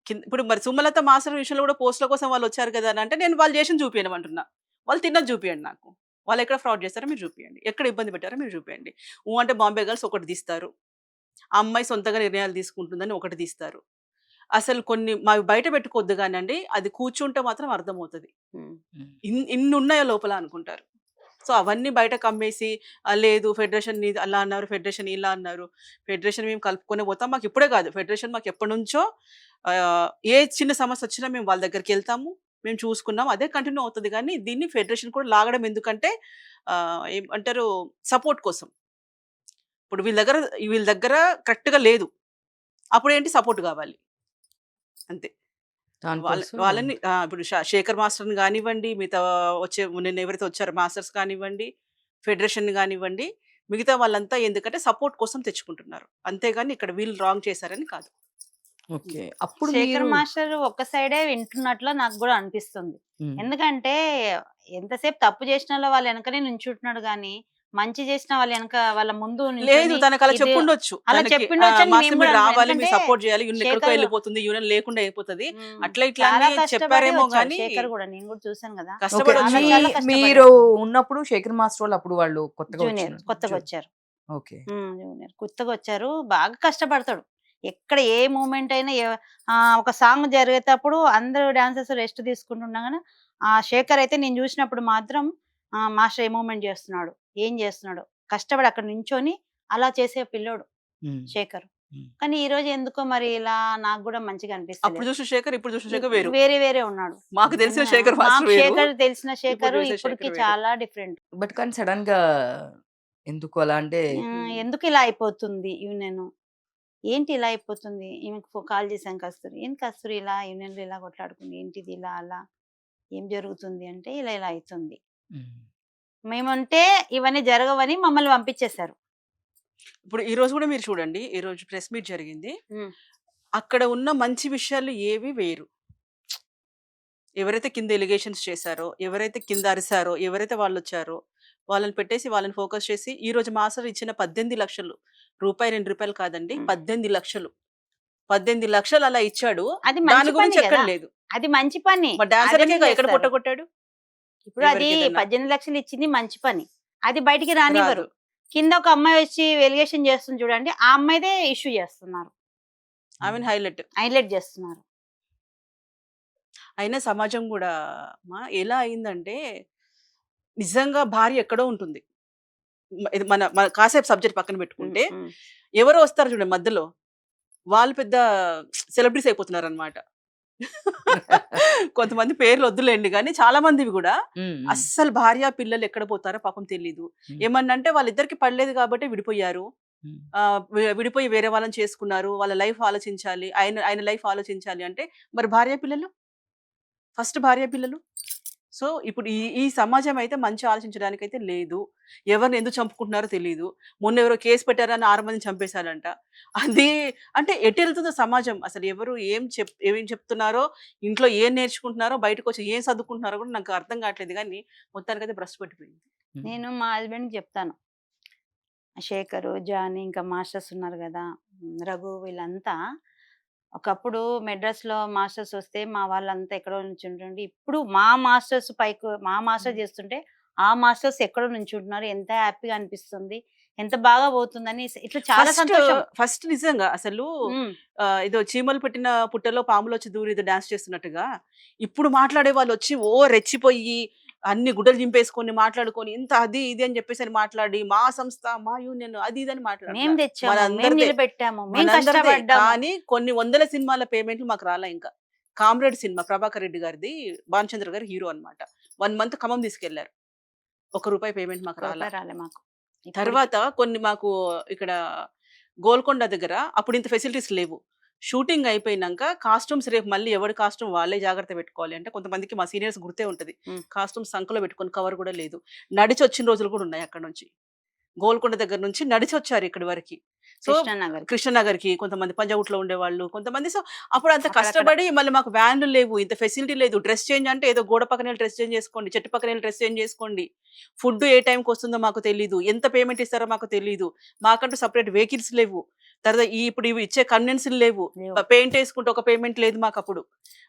ఇప్పుడు మరి సుమలత మాస్టర్ విషయంలో కూడా పోస్ట్‌ల కోసం వాళ్ళొచ్చారు కదా! అని అంటే నేను వాళ్ళు చేసింది చూపియమంటున్నా. వాళ్ళు తిన్నది చూపియండి నాకు. వాళ్ళెక్కడ ఫ్రాడ్ చేస్తారో మీరు చూపియండి. ఎక్కడ ఇబ్బంది పెట్టారో మీరు చూపియండి. అంటే బాంబే గర్ల్స్ ఒకటి తీస్తారు. ఆ అమ్మాయి సొంతంగా నిర్ణయాలు తీసుకుంటుందని ఒకటి తీస్తారు. అసలు కొన్ని మావి బయట పెట్టుకోవద్దు గానండి. అది కూర్చుంటే మాత్రం అర్థమవుతది. హ్మ్. హ్మ్. ఇన్నున్నాయో లోపల అనుకుంటారు. సో, అవన్నీ బయట కమ్మేసి లేదు ఫెడరేషన్ నీది అలా అన్నారు, ఫెడరేషన్ ఇలా అన్నారు. ఫెడరేషన్ మేము కలుపుకొనే పోతాం. మాకిప్పుడే కాదు. ఫెడరేషన్ మాకెప్పటినుంచో ఏ చిన్న సమస్యొచ్చినా మేము వాళ్ళ దగ్గరికెళ్తాము. మేము చూసుకున్నాం. అదే కంటిన్యూ అవుతది గానీ, దీన్ని ఫెడరేషన్ కూడా లాగడం ఎందుకంటే ఏమంటారు సపోర్ట్ కోసం. ఇప్పుడు వీళ్ళ దగ్గర కరెక్ట్ గా లేదు, అప్పుడు ఏంటి సపోర్ట్ కావాలి అంతే. దానికోసం వాళ్ళని ఇప్పుడు శేఖర్ మాస్టర్ని కానివ్వండి, మిగతా వచ్చే నిన్న ఎవరైతే వచ్చారో మాస్టర్స్ కానివ్వండి, ఫెడరేషన్ కానివ్వండి, మిగతా వాళ్ళంతా ఎందుకంటే సపోర్ట్ కోసం తెచ్చుకుంటున్నారు, అంతేగాని ఇక్కడ వీళ్ళు రాంగ్ చేశారని కాదు. ఓకే. అప్పుడు శేఖర్ మీరు మాస్టర్ ఒక్క సైడే వింటున్నట్లు నాకు కూడా అనిపిస్తుంది. హ్మ్. ఎందుకంటే ఎంతసేపు తప్పు చేసిన వాళ్ళ వెనకనే నుంచుంటున్నాడు గానీ, మంచి చేసిన వాళ్ళ వెనక వాళ్ళ ముందు లేదు, నించొని తనకు అలా ఇది చెప్పుండొచ్చు, అలా తనకి చెప్పిండొచ్చని మాస్టర్ మేము మీరు కూడా అనుకున్నాం. రావాలి, మీరు ఎందుకంటే సపోర్ట్ చేయాలి, యూనియన్ ఎక్కడికో శేఖర్ వెళ్ళిపోతుంది, యూనియన్ లేకుండా అయిపోతుంది, అట్లా ఇట్లా చాలా అని కష్టపడి చెప్పారేమో వచ్చాడు గానీ శేఖర్ కూడా, నేను కూడా చూసాను కదా. ఓకే. కష్టపడి చాలా వచ్చి చాలా కష్టపడ్డాడు. మీరు ఉన్నప్పుడు శేఖర్ మాస్టర్ వాళ్ళు అప్పుడు వాళ్ళు కొత్తగా జూనియర్ వచ్చినారు. కొత్తగా వచ్చారు. ఓకే. జూనియర్ కొత్తగా వచ్చారు. బాగా కష్టపడతాడు. ఎక్కడ ఏ మూమెంట్ అయినా ఒక సాంగ్ జరిగేటప్పుడు అందరూ డాన్సర్స్ రెస్ట్ తీసుకుంటుండగానే శేఖర్ అయితే నేను చూసినప్పుడు మాత్రం మాస్టర్ ఏ మూమెంట్ చేస్తున్నాడు, ఏం చేస్తున్నాడు, కష్టపడి అక్కడ నించొని అలా చేసే పిల్లోడు హ్మ్. శేఖర్. హ్మ్. కానీ ఈ రోజు ఎందుకో మరి ఇలా నాకు కూడా మంచిగా అప్పుడు అనిపిస్తలేదు. చూసిన శేఖర్ ఇప్పుడు చూసిన శేఖర్ వేరు, వేరే వేరే ఉన్నాడు. మాకు తెలిసిన శేఖర్ మాకు మాస్టర్ వేరు, శేఖర్ తెలిసిన ఇప్పుడు శేఖర్ చూసే ఇప్పటికి శేఖర్ వేరు. చాలా డిఫరెంట్. బట్ కానీ సడెన్‌గా ఎందుకు అలా అంటే ఎందుకు ఇలా అయిపోతుంది యూనియన్, ఏంటి ఇలా అయిపోతుంది? ఈమెకు కాల్ చేశాం కస్తూరి. ఏంటి కస్తూరి ఇలా యూనియన్‌లో ఇలా కొట్లాడుకుంది. ఏంటిది ఇలా అలా? ఏం జరుగుతుంది అంటే ఇలా ఇలా అయితుంది. హ్మ్. మేముంటే ఇవన్నీ జరగవని మమ్మల్ని పంపించేశారు. ఇప్పుడు ఈ రోజు కూడా మీరు చూడండి, ఈ రోజు ప్రెస్ మీట్ జరిగింది, అక్కడ ఉన్న మంచి విషయాలు ఏవి వేరు. ఎవరైతే కింద ఎలిగేషన్స్ చేశారో, ఎవరైతే కింద అరిశారో, ఎవరైతే వాళ్ళు వచ్చారో వాళ్ళని పెట్టేసి వాళ్ళని ఫోకస్ చేసి ఈ రోజు మాస్టర్ ఇచ్చిన 18 లక్షలు, రూపాయి 2 రూపాయలు కాదండి, 18 లక్షలు, 18 లక్షలు అలా ఇచ్చాడు, అది మంచి దాని గురించి పని ఎక్కడ కదా. లేదు. అది మంచి పని. మరి డాన్సర్లకే అదెందుకు ఎక్కడ చేస్తారు? పొట్టగొట్టాడు? ఇప్పుడు అది ఎవరికి ఏదైనా 18 లక్షలు ఇచ్చింది మంచి పని. అది బయటికి రానివ్వరు. రాదు. కింద ఒక అమ్మాయి వచ్చి ఎలిగేషన్ చేస్తుంది చూడండి. ఆ అమ్మాయిదే ఇష్యూ చేస్తున్నారు. ఆమెను హైలైట్. హైలైట్ చేస్తున్నారు. అయినా సమాజం కూడా ఎలా అయిందంటే, నిజంగా భార్య ఎక్కడో ఉంటుంది. ఇది మన మన కాసేపు సబ్జెక్ట్ పక్కన పెట్టుకుంటే, ఎవరో వస్తారు చూడండి మధ్యలో, వాళ్ళు పెద్ద సెలబ్రిటీస్ అయిపోతున్నారనమాట. కొంతమంది పేర్లు వద్దులేండి గానీ, చాలా మందివి కూడా అస్సలు భార్య పిల్లలు ఎక్కడ పోతారో పాపం తెలీదు. ఏమన్నంటే వాళ్ళిద్దరికి పడలేదు కాబట్టి విడిపోయారు. విడిపోయి వేరే వాళ్ళని చేసుకున్నారు. వాళ్ళ లైఫ్ ఆలోచించాలి, ఆయన లైఫ్ ఆలోచించాలి అంటే మరి భార్య పిల్లలు? ఫస్ట్ భార్య పిల్లలు. సో ఇప్పుడు ఈ సమాజం అయితే మంచి ఆలోచించడానికైతే లేదు. ఎవరిని ఎందుకు చంపుకుంటున్నారో తెలీదు. మొన్న ఎవరో కేసు పెట్టారని 6 మందిని చంపేశారంట. అది అంటే ఎటెళ్తుందో సమాజం, అసలు ఎవరు ఏం చెప్తున్నారో, ఇంట్లో ఏం నేర్చుకుంటున్నారో, బయటకొచ్చి ఏం సర్దుకుంటున్నారో కూడా నాకు అర్థం కావట్లేదు గానీ, మొత్తానికైతే భ్రష్టు పట్టిపోయింది. నేను మా హస్బెండ్‌కి చెప్తాను. శేఖరు, జానీ ఇంకా మాస్టర్స్ ఉన్నారు గదా! రఘు వీళ్ళంతా ఒకప్పుడు మెడ్రాస్‌లో మాస్టర్స్ వస్తే మా వాళ్ళంతా ఎక్కడో నుంచుంటుండే. ఇప్పుడు మా మాస్టర్ చేస్తుంటే ఆ మాస్టర్స్ ఎక్కడో నుంచుంటున్నారు. ఎంత హ్యాపీగా అనిపిస్తుంది. ఎంత బాగా పోతుందని ఇట్లా చాలా సంతోషం. ఫస్ట్ నిజంగా అసలు హ్మ్. ఏదో చీమలు పెట్టిన పుట్టలో పాములొచ్చి దూరి ఏదో డాన్స్ చేస్తున్నట్టుగా, ఇప్పుడు మాట్లాడే వాళ్ళొచ్చి రెచ్చిపోయి అన్ని గుడ్డలు చింపేసుకొని మాట్లాడుకొని ఇంత అది ఇది అని చెప్పేసి మాట్లాడి మా సంస్థ, మా యూనియన్ అది ఇది అని మేము మాట్లాడుతున్నారు. తెచ్చాము, మేము మనందరిదే. నిలబెట్టాము, మేము మనందరిదే. కష్టపడ్డాము. కానీ కొన్ని వందల సినిమాల పేమెంట్లు మాకు రాలే ఇంకా. కామ్రేడ్ సినిమా ప్రభాకర్ రెడ్డి గారిది, భానుచంద్ర గారు హీరో అన్నమాట. 1 మంత్ ఖమ్మం తీసుకెళ్లారు. ₹1 పేమెంట్ మాకు రాలా. రూపాయి రాలే మాకు. ఇప్పటికి తర్వాత కొన్ని మాకు ఇక్కడ గోల్కొండ దగ్గర అప్పుడు ఇంత ఫెసిలిటీస్ లేవు. షూటింగ్ అయిపోయినాక కాస్ట్యూమ్స్ రేపు మళ్ళీ ఎవరి కాస్ట్యూమ్ వాళ్ళే జాగ్రత్త పెట్టుకోవాలి అంటే, కొంతమందికి మా సీనియర్స్ గుర్తే ఉంటది. కాస్ట్యూమ్స్ సంకలో పెట్టుకొని కవర్ కూడా లేదు. నడిచి వచ్చిన రోజులు కూడా ఉన్నాయి అక్కడ నుంచి. గోల్కొండ దగ్గర నుంచి నడిచి వచ్చారు ఇక్కడి వరకు. సో కృష్ణానగర్ కృష్ణనగర్‌కి కొంతమంది పంజాగుట్లో ఉండేవాళ్ళు, కొంతమంది. సో అప్పుడు అంత అక్కడక్కడ. కష్టపడి మళ్ళీ మాకు వ్యాన్లు లేవు, ఇంత ఫెసిలిటీ లేదు. డ్రెస్ చేంజ్ అంటే ఏదో గోడ పక్కన వెళ్ళి డ్రెస్ చేంజ్ చేసుకోండి, చెట్టు పక్కన వెళ్ళి డ్రెస్ చేంజ్ చేసుకోండి. ఫుడ్ ఏ టైంకి వస్తుందో మాకు తెలీదు, ఎంత పేమెంట్ ఇస్తారో మాకు తెలీదు. మాకంటూ సెపరేట్ వెహికల్స్ లేవు. తర్వాత ఇప్పుడు ఇవి ఇచ్చే కన్వెన్స్‌లు లేవు. లేవు. పెయింట్ వేసుకుంటే ఒక పేమెంట్ లేదు మాకప్పుడు.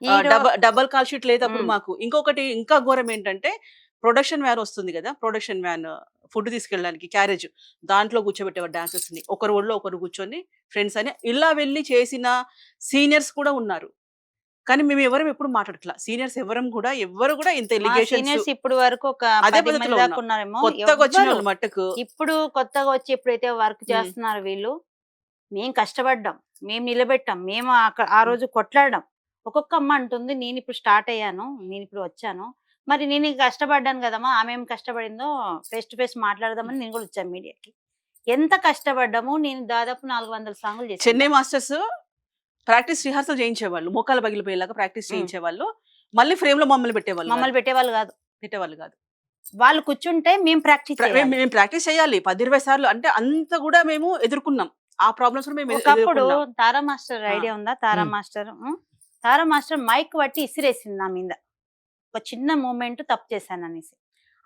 ఈ రో- డబల్ కాల్ షీట్ లేదు అప్పుడు మ్మ్. మాకు. ఇంకొకటి ఇంకా ఘోరం ఏంటంటే, ప్రొడక్షన్ వ్యాన్ వస్తుంది కదా, ప్రొడక్షన్ వ్యాన్ ఫుడ్ తీసుకెళ్ళడానికి క్యారేజ్, దాంట్లో కూర్చోబెట్టేవారు డాన్సర్స్ ని. ఒకరు ఒళ్ళో ఒకరు కూర్చొని ఫ్రెండ్స్ అని ఇలా వెళ్ళి చేసిన సీనియర్స్ కూడా ఉన్నారు. కానీ మేము ఎవరం ఎప్పుడు మాట్లాడట్లా. సీనియర్స్ ఎవరు కూడా ఇంత మా ఎలిగేషన్స్ సీనియర్స్ ఇప్పుడు వరకు ఒక అదే 10 మంది పద్ధతిలో దాకా ఉన్నాం. ఉన్నారేమో. కొత్తగా వచ్చిన ఎవ్వరు వాళ్ళు మట్టుకు ఇప్పుడు కొత్తగా వచ్చి ఎప్పుడైతే వర్క్ చేస్తున్నారు వీళ్ళు, మేము కష్టపడ్డాం, మేము నిలబెట్టాం, మేము ఆ రోజు కొట్లాడాం. ఒక్కొక్క అమ్మ అంటుంది, నేను ఇప్పుడు స్టార్ట్ అయ్యాను, నేను ఇప్పుడు వచ్చాను, మరి నేను కష్టపడ్డాను కదమ్మా, ఆమె ఏం కష్టపడిందో ఫేస్ టు ఫేస్ మాట్లాడదామని నేను కూడా వచ్చాను మీడియాకి. ఎంత కష్టపడ్డాము. నేను దాదాపు 400 సాంగులు చేశాను. చెన్నై మాస్టర్స్ ప్రాక్టీస్ రిహార్సల్ చేయించేవాళ్ళు. మోకాలు పగిలిపోయేలాగా ప్రాక్టీస్ హ్మ్. చేయించేవాళ్ళు. మళ్ళీ ఫ్రేమ్‌లో మమ్మల్ని పెట్టేవాళ్ళు మమ్మల్ని కాదు. పెట్టేవాళ్ళు కాదు. పెట్టేవాళ్ళు కాదు. వాళ్ళు కూర్చుంటే మేము ప్రాక్టీస్ చేయాలి. మేము ప్రాక్టీస్ చేయాలి. 10, 20 సార్లు అంటే అంత కూడా మేము ఎదుర్కొన్నాం. ఆ ప్రాబ్లమ్స్ కూడా మేము ఒకప్పుడు ఎదుర్కొన్నాం. తారా మాస్టర్ ఆ. ఐడియా ఉందా? తారా హ్మ్. మాస్టర్ తారా మాస్టర్ మైక్ పట్టి ఇసిరేసింది నా మీద. ఒక చిన్న మూమెంట్ తప్పు చేశాననేసి.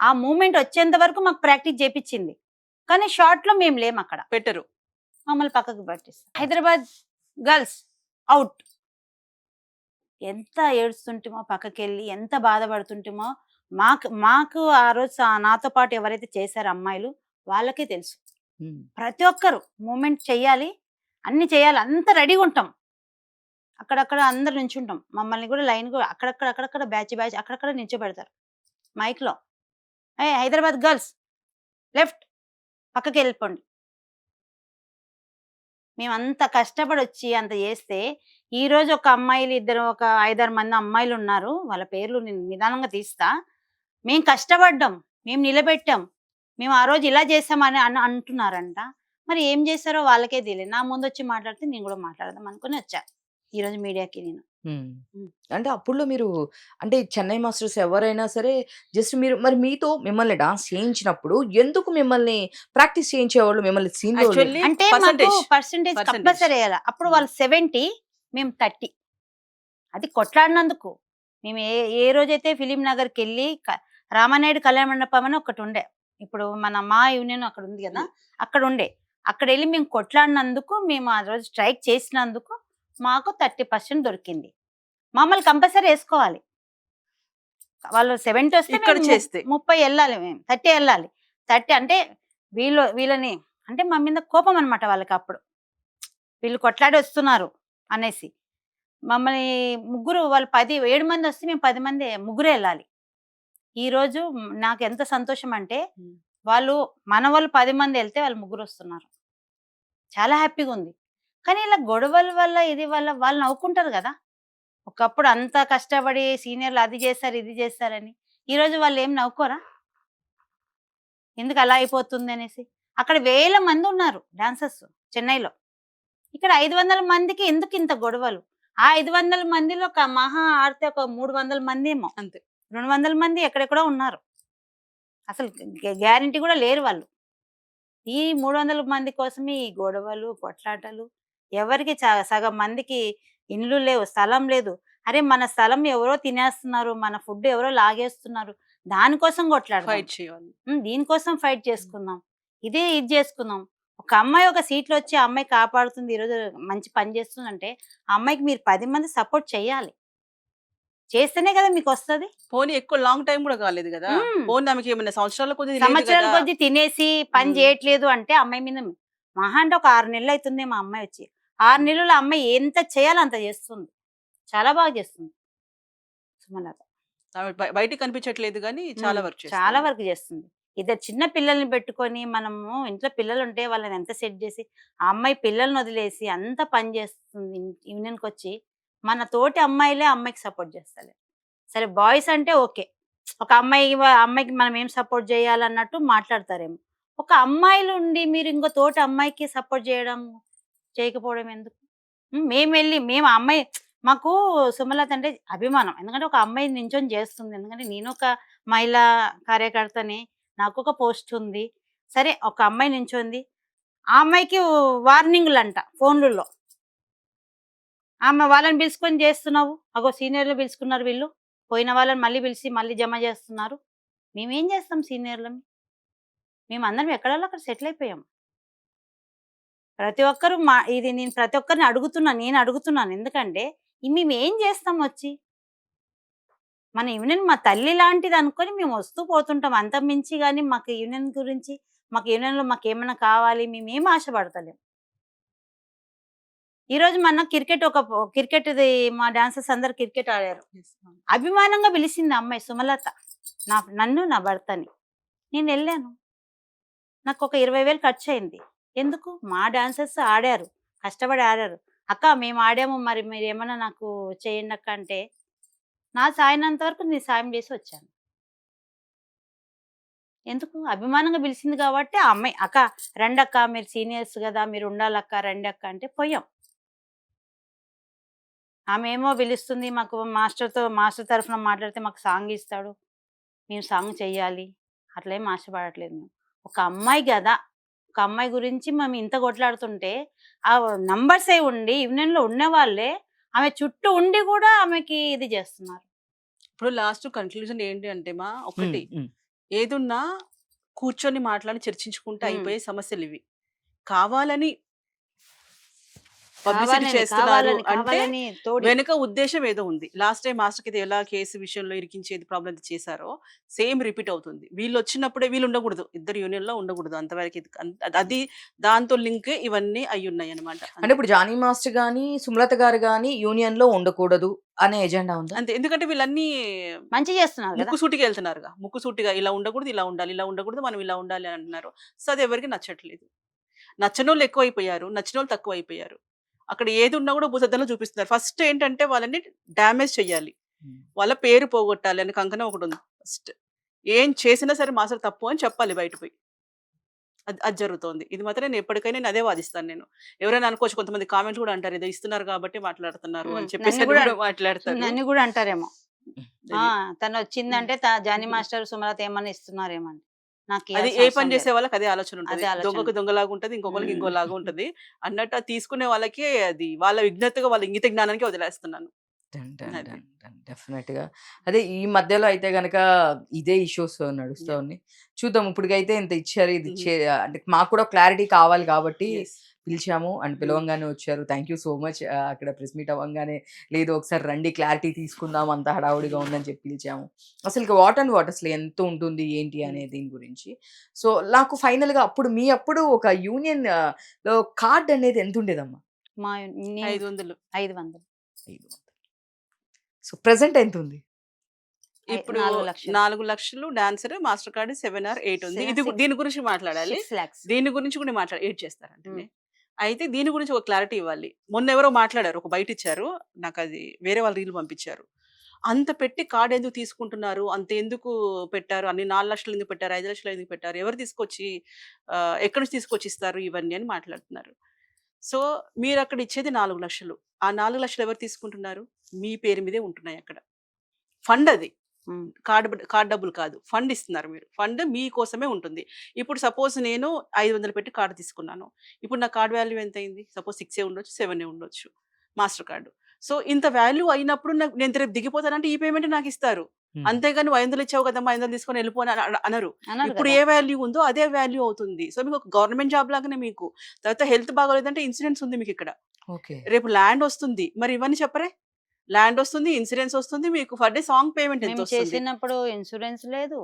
ఆ మూమెంట్ వచ్చేంత వరకు మాకు ప్రాక్టీస్ చేపించింది. కానీ షార్ట్ లో మేము లేము అక్కడ. పెట్టరు. మమ్మల్ని పక్కకు పట్టిస్తారు. Hyderabad girls out. ఎంత ఏడుస్తుంటేమో పక్కకెళ్ళి, ఎంత బాధపడుతుంటేమో మాకు మాకు ఆ రోజు నాతో పాటు ఎవరైతే చేశారో అమ్మాయిలు వాళ్ళకే తెలుసు. హ్మ్. ప్రతి ఒక్కరు మూమెంట్ చెయ్యాలి, అన్ని చేయాలి, అంత రెడీగా ఉంటాం. అక్కడక్కడ అందరు నించుంటాం. మమ్మల్ని కూడా లైన్ కూడా అక్కడక్కడ బ్యాచ్ అక్కడక్కడ నిల్చోబెడతారు మైక్ లో. హైదరాబాద్ గర్ల్స్ లెఫ్ట్, పక్కకి వెళ్ళిపోండి. మేము అంత కష్టపడి వచ్చి అంత చేస్తే ఈ రోజు ఒక అమ్మాయిలు ఇద్దరు ఒక 5-6 మంది అమ్మాయిలు ఉన్నారు. వాళ్ళ పేర్లు నేను నిదానంగా తీస్తా. మేము కష్టపడ్డాం, మేము నిలబెట్టాం, మేము ఆ రోజు ఇలా చేసామని అంటున్నారంట. మరి ఏం చేశారో వాళ్ళకే తెలియదు. నా ముందు వచ్చి మాట్లాడితే నేను కూడా మాట్లాడదాం అనుకుని వచ్చా ఈ రోజు మీడియాకి నేను. హ్మ్. హ్మ్. అంటే అప్పుడులో మీరు అంటే చెన్నై మాస్టర్స్ ఎవరైనా సరే జస్ట్ మీరు మరి మీతో మిమ్మల్ని డాన్స్ చేయించినప్పుడు ఎందుకు మిమ్మల్ని ప్రాక్టీస్ చేయించేవాళ్ళు? మిమ్మల్ని సీన్‌లో యాక్చువల్లీ అంటే మాకు పర్సెంటేజ్. పర్సెంటేజ్ కంపల్సరీ వేయాలి. అప్పుడు వాళ్ళు 70, మేము 30. అది కొట్లాడినందుకు. మేము ఏ ఏ రోజైతే ఫిలిం నగర్‌కి వెళ్ళి రామానాయుడు కళ్యాణ మండపం అని ఒకటి ఉండే. ఇప్పుడు మా యూనియన్ అక్కడ ఉంది కదా, అక్కడ ఉండే. అక్కడ వెళ్ళి మేము కొట్లాడినందుకు, మేము ఆ రోజు స్ట్రైక్ చేసినందుకు మాకు 30% దొరికింది. మమ్మల్ని కంపల్సరీ వేసుకోవాలి. వాళ్ళు 70 వస్తే ఇక్కడ మేము చేస్తే 30 వెళ్ళాలి, మేము 30 వెళ్ళాలి. 30 అంటే వీళ్ళని అంటే మా మీద కోపం అనమాట వాళ్ళకి అప్పుడు. వీళ్ళు కొట్లాడి వస్తున్నారు అనేసి. మమ్మల్ని ముగ్గురు వాళ్ళు 7 మంది వస్తే మేము 10 మంది ముగ్గురే వెళ్ళాలి. ఈరోజు నాకు ఎంత సంతోషం అంటే వాళ్ళు 10 మంది వెళ్తే వాళ్ళు ముగ్గురు వస్తున్నారు. చాలా హ్యాపీగా ఉంది. కానీ ఇలా గొడవల వల్ల ఇది వల్ల వాళ్ళు నవ్వుకుంటారు కదా. ఒకప్పుడు అంత కష్టపడి సీనియర్లు అది చేశారు ఇది చేశారని ఈరోజు వాళ్ళు ఏం నవ్వుకోరా? ఎందుకు అలా అయిపోతుంది అనేసి. అక్కడ 1000 మంది ఉన్నారు డాన్సర్స్ చెన్నైలో. ఇక్కడ 500 మందికి ఎందుకు ఇంత గొడవలు? ఆ 500 మందిలో ఒక మహా ఆడితే ఒక 300 మంది ఏమో, అంతే. 200 మంది ఎక్కడెక్కడో ఉన్నారు. అసలు గ్యారంటీ కూడా లేరు వాళ్ళు. ఈ 300 మంది కోసమే ఈ గొడవలు, కొట్లాటలు. ఎవరికి సగం మందికి ఇండ్లు లేవు, స్థలం లేదు. అరే మన స్థలం ఎవరో తినేస్తున్నారు, మన ఫుడ్ ఎవరో లాగేస్తున్నారు. దానికోసం కొట్లాడదాం. ఫైట్ చేయాలి. దీనికోసం ఫైట్ చేసుకుందాం. ఇది చేసుకుందాం. ఒక అమ్మాయి ఒక సీట్‌లో వచ్చి ఆ అమ్మాయి కాపాడుతుంది, ఈరోజు మంచి పని చేస్తుందంటే, ఆ అమ్మాయికి మీరు 10 మంది సపోర్ట్ చేయాలి. చేస్తేనే కదా మీకొస్తది. పోనీ ఎక్కువ లాంగ్ టైం కూడా కాలేదు కదా. హ్మ్. పోనీ ఆమెకి ఏమైనా సంవత్సరాల కొద్దీ లేదు సంవత్సరాల కదా. కొద్దీ తినేసి పని హ్మ్. చేయట్లేదు అంటే అమ్మాయి మీద మహా అంటే ఒక 6 నెలలు అవుతుంది మా అమ్మాయి వచ్చి. 6 నెలల్లో అమ్మాయి ఎంత చేయాలో అంత చేస్తుంది. చాలా బాగా చేస్తుంది సుమలత. ఆమె బయటికి కనిపించట్లేదు కానీ చాలా వర్క్ చాలా చేస్తుంది. వరకు చేస్తుంది. ఇద్దరు చిన్న పిల్లల్ని పెట్టుకొని మనము ఇంట్లో పిల్లలుంటే వాళ్ళని ఎంత సెట్ చేసి, ఆ అమ్మాయి పిల్లల్ని వదిలేసి అంత పని చేస్తుంది యూనియన్‌కొచ్చి. మన తోటి అమ్మాయిలే అమ్మాయికి సపోర్ట్ చేస్తలేరు. సరే బాయ్స్ అంటే ఓకే. ఒక అమ్మాయికి మనం ఏం సపోర్ట్ చేయాలన్నట్టు మాట్లాడతారేమో. ఒక అమ్మాయిలుండి మీరు ఇంకో తోటి అమ్మాయికి సపోర్ట్ చేయకపోవడం ఎందుకు? మేము ఆ అమ్మాయి మాకు సుమలత అంటే అభిమానం. ఎందుకంటే ఒక అమ్మాయి నించొని చేస్తుంది. ఎందుకంటే నేనొక మహిళా కార్యకర్తని. నాకొక పోస్ట్ ఉంది. సరే ఒక అమ్మాయి నించొంది. ఆ అమ్మాయికి వార్నింగులంట ఫోన్‌లలో. వాళ్ళని పిలుచుకొని చేస్తున్నావు. అగో సీనియర్‌లు పిలుచుకున్నారు వీళ్ళు. పోయిన వాళ్ళని మళ్ళీ పిలిచి మళ్ళీ జమ చేస్తున్నారు. మేమేం చేస్తాం సీనియర్‌లమి? మేమందరం ఎక్కడోళ్ళు అక్కడ సెటిల్ అయిపోయాం. ప్రతి ఒక్కరు ఇది నేను ప్రతి ఒక్కరిని నేను అడుగుతున్నాను. ఎందుకంటే మేమేం చేస్తాం వచ్చి? మన యూనియన్ మా తల్లి లాంటిది అనుకోని మేము వస్తూ పోతుంటాం. అంతకు మించి గాని మాకు యూనియన్ గురించి, మాకు యూనియన్‌లో మాకేమన్నా కావాలి మేమేం ఆశపడతలేం. ఈరోజు మన క్రికెట్‌ది మా డాన్సర్స్ అందరూ క్రికెట్ ఆడారు. అభిమానంగా పిలిచింది ఆ అమ్మాయి సుమలత. నన్ను నా భర్తని. నేనెళ్ళాను. నాకొక 20,000 ఖర్చయింది. ఎందుకు? మా డాన్సర్స్ ఆడారు. కష్టపడి ఆడారు. "అక్క మేము ఆడాము మరి మీరేమన్నా నాకు చేయండక్క" అంటే, నా సాయనంత వరకు నేను సాయం చేసి వచ్చాను. ఎందుకు అభిమానంగా పిలిచింది కాబట్టి ఆ అమ్మాయి అక్క రండక్క మీరు సీనియర్స్ కదా మీరు ఉండాలక్క రండి అక్క అంటే పోయాం. ఆమె ఏమో పిలుస్తుంది మాకు మాస్టర్ తరఫున మాట్లాడితే మాకు సాంగ్ ఇస్తాడు. మేము సాంగ్ చెయ్యాలి. అట్లా ఏం ఆశపడట్లేదు మేము. ఒక అమ్మాయి గదా! ఒక అమ్మాయి గురించి మేము ఇంత కొట్లాడుతుంటే ఆ నంబర్సే ఉండి యూనియన్‌లో ఉన్నవాళ్ళే ఆమె చుట్టూ ఉండి గూడా ఆమెకి ఇది జేస్తున్నారు. ఇప్పుడు లాస్ట్ కన్క్లూజన్ ఏంటి అంటే హ్మ్. ఒకటి హ్మ్. ఏదున్నా కూర్చొని మాట్లాడి చర్చించుకుంటే హ్మ్. అయిపోయే సమస్యలివి. కావాలని పబ్లిసిటీ కావాలని, చేస్తున్నారు అంటే కావాలని తోడి వెనక ఉద్దేశ్యం ఏదో ఉంది. లాస్ట్ టైమ్ మాస్టర్‌కి ఇది ఎలా కేసు విషయంలో ఇరికించేది ప్రాబ్లమ్ చేశారో సేమ్ రిపీట్ అవుతుంది. వీళ్ళొచ్చినప్పుడే వీళ్ళు ఉండకూడదు. ఇద్దరు యూనియన్‌లో ఉండకూడదు. అంతవరకు అది దాంతో లింక్ ఇవన్నీ అయ్యున్నాయన్నమాట. అంటే ఇప్పుడు 'జానీ మాస్టర్' గాని, 'సుమలత' గారు గాని యూనియన్‌లో ఉండకూడదు అనే ఎజెండా ఉందా? అంతే. ఎందుకంటే వీళ్ళన్నీ మంచి చేస్తున్నారు గదా! ముక్కుసూటిగా ఎళ్తున్నారుగా. ముక్కుసూటిగా ఇలా ఉండకూడదు, ఇలా ఉండాలి. ఇలా ఉండకూడదు, మనం ఇలా ఉండాలి అని అంటున్నారు. సో, అది ఎవరికీ నచ్చట్లేదు. నచ్చనోళ్ళు ఎక్కువైపోయారు. నచ్చినోళ్ళు తక్కువైపోయారు. అక్కడ ఏదున్నా గూడా భూతద్దంలో చూపిస్తున్నారు. ఫస్ట్ ఏంటంటే వాళ్ళని డ్యామేజ్ చెయ్యాలి. హ్మ్. వాళ్ళ పేరు పోగొట్టాలి అనే కంకణం ఒకటుంది ఫస్ట్. ఏం చేసినా సరే మాస్టర్ తప్పు అని చెప్పాలి బయట పోయి. అది అది జరుగుతోంది. ఇది మాత్రం నేను ఎప్పటికైనా నేను అదే వాదిస్తాను నేను. ఎవరైనా అనుకోవచ్చు కొంతమంది కామెంట్స్ గూడా అంటారు. ఏదో ఇస్తున్నారు కాబట్టి మాట్లాడుతున్నారు అని చెప్పేసి నన్ను అది గూడా గూడా మాట్లాడతారు. నన్ను గూడా అంటారేమో. ఆ! అది. తనొచ్చిందంటే జానీ మాస్టర్, సుమలత ఏమన్నా ఇస్తున్నారేమో అని. అది నాకియ్యాల్సిన ఏ అవసరం పని లేదు. చేసే వాళ్ళకి అదే ఆలోచన ఉంటది. అదే ఆలోచన. దొంగకు దొంగలాగా ఉంటది. ఇంకొకళ్ళకి హ్మ్. ఇంకోలాగా ఉంటది. అన్నట్టు అది తీసుకునే వాళ్ళకి అది వాళ్ళ విజ్ఞతగా వాళ్ళ ఇంగిత జ్ఞానానికి వదిలేస్తున్నాను. డన్. డన్. అది. డన్. డన్. డెఫినెట్‌గా. అదే ఈ మధ్యలో అయితే గనక ఇదే ఇష్యూస్ నడుస్తా యాహ్! ఉన్నాయి. చూద్దాం ఇప్పటికైతే ఇంత ఇచ్చారు. ఇది హుహు. అంటే మాకు కూడా క్లారిటీ కావాలి కాబట్టి యెస్. పిలిచాము. అండ్ హ్మ్. పిలవంగానే వచ్చారు. Thank you so much. అక్కడ ప్రెస్ మీట్ అవ్వంగానే లేదు ఒకసారి రండి క్లారిటీ తీసుకుందాం. అంత హడావుడిగా హ్మ్. ఉందని చెప్పి పిలిచాము. అసలుకి వాట్ అండ్ వాట్ అసలు ఎంత ఉంటుంది ఏంటి హ్మ్. అనే దీని గురించి. సో నాకు ఫైనల్‌గా అప్పుడు ఒక యూనియన్ లో కార్డ్ అనేది ఎంతుండేదమ్మా? మా నేను 500 500 500. సో ప్రెజెంట్ ఎంతుంది? ఇప్పుడు 4,00,000 4,00,000 డాన్సర్ మాస్టర్ కార్డ్ 7 ఆర్ 8 ఉంది. ఇది 6 దీని గురించి మాట్లాడాలి. 6 lakhs. దీని గురించి కూడా ఏడ్ చేస్తారంటండి. హ్మ్. అయితే దీని గురించి ఒక క్లారిటీ ఇవ్వాలి. మొన్న ఎవరో మాట్లాడారు. ఒక బయట ఇచ్చారు. నాకది వేరే వాళ్ళు రీల్ పంపించారు. అంత పెట్టి కార్డ్ ఎందుకు తీసుకుంటున్నారు? అంత ఎందుకు పెట్టారు? అన్ని 4,00,000 ఎందుకు పెట్టారు? 5,00,000 ఎందుకు పెట్టారు? ఎవరు తీసుకొచ్చి ఎక్కడి నుంచి తీసుకొచ్చి ఇస్తారు ఇవన్నీ అని మాట్లాడుతున్నారు. సో, మీరక్కడ ఇచ్చేది 4,00,000. ఆ 4,00,000 ఎవరు తీసుకుంటున్నారు? మీ పేరు మీదే ఉంటున్నాయి అక్కడ. ఫండ్ అది. హ్మ్. కార్డ్ డబ్బులు కాదు. ఫండ్ ఇస్తున్నారు మీరు. ఫండ్ మీకోసమే ఉంటుంది. ఇప్పుడు సపోజ్ నేను 500 పెట్టి కార్డ్ తీసుకున్నాను. ఇప్పుడు నా కార్డ్ వాల్యూ ఎంతయింది? సపోజ్ 6 ఉండొచ్చు, 7 ఉండొచ్చు. Master card. సో, ఇంత వాల్యూ అయినప్పుడు నేను రేపు దిగిపోతానంటే ఈ పేమెంట్ నాకిస్తారు. హ్మ్. అంతేగాని నువ్వు 500 ఇచ్చావు కదమ్మా! 500 తీసుకొని వెళ్ళిపో అని అనరు. అన్నారు ఇప్పుడు గదా! ఏ వాల్యూ ఉందో అదే వాల్యూ అవుతుంది. సో, మీకు ఒక గవర్నమెంట్ జాబ్ లాగానే మీకు. తర్వాత హెల్త్ బాగోలేదంటే ఇన్సూరెన్స్ ఉంది మీకిక్కడ. ఓకే. రేపు ల్యాండ్ ఒస్తుంది. మరి ఇవన్నీ చెప్పరే? ల్యాండ్ ఒస్తుంది, ఇన్సూరెన్స్ ఒస్తుంది. మీకు పర్ డే సాంగ్ పేమెంట్ మేము ఎంతొస్తుంది? చేసినప్పుడు ఇన్స్యూరెన్స్ లేదు.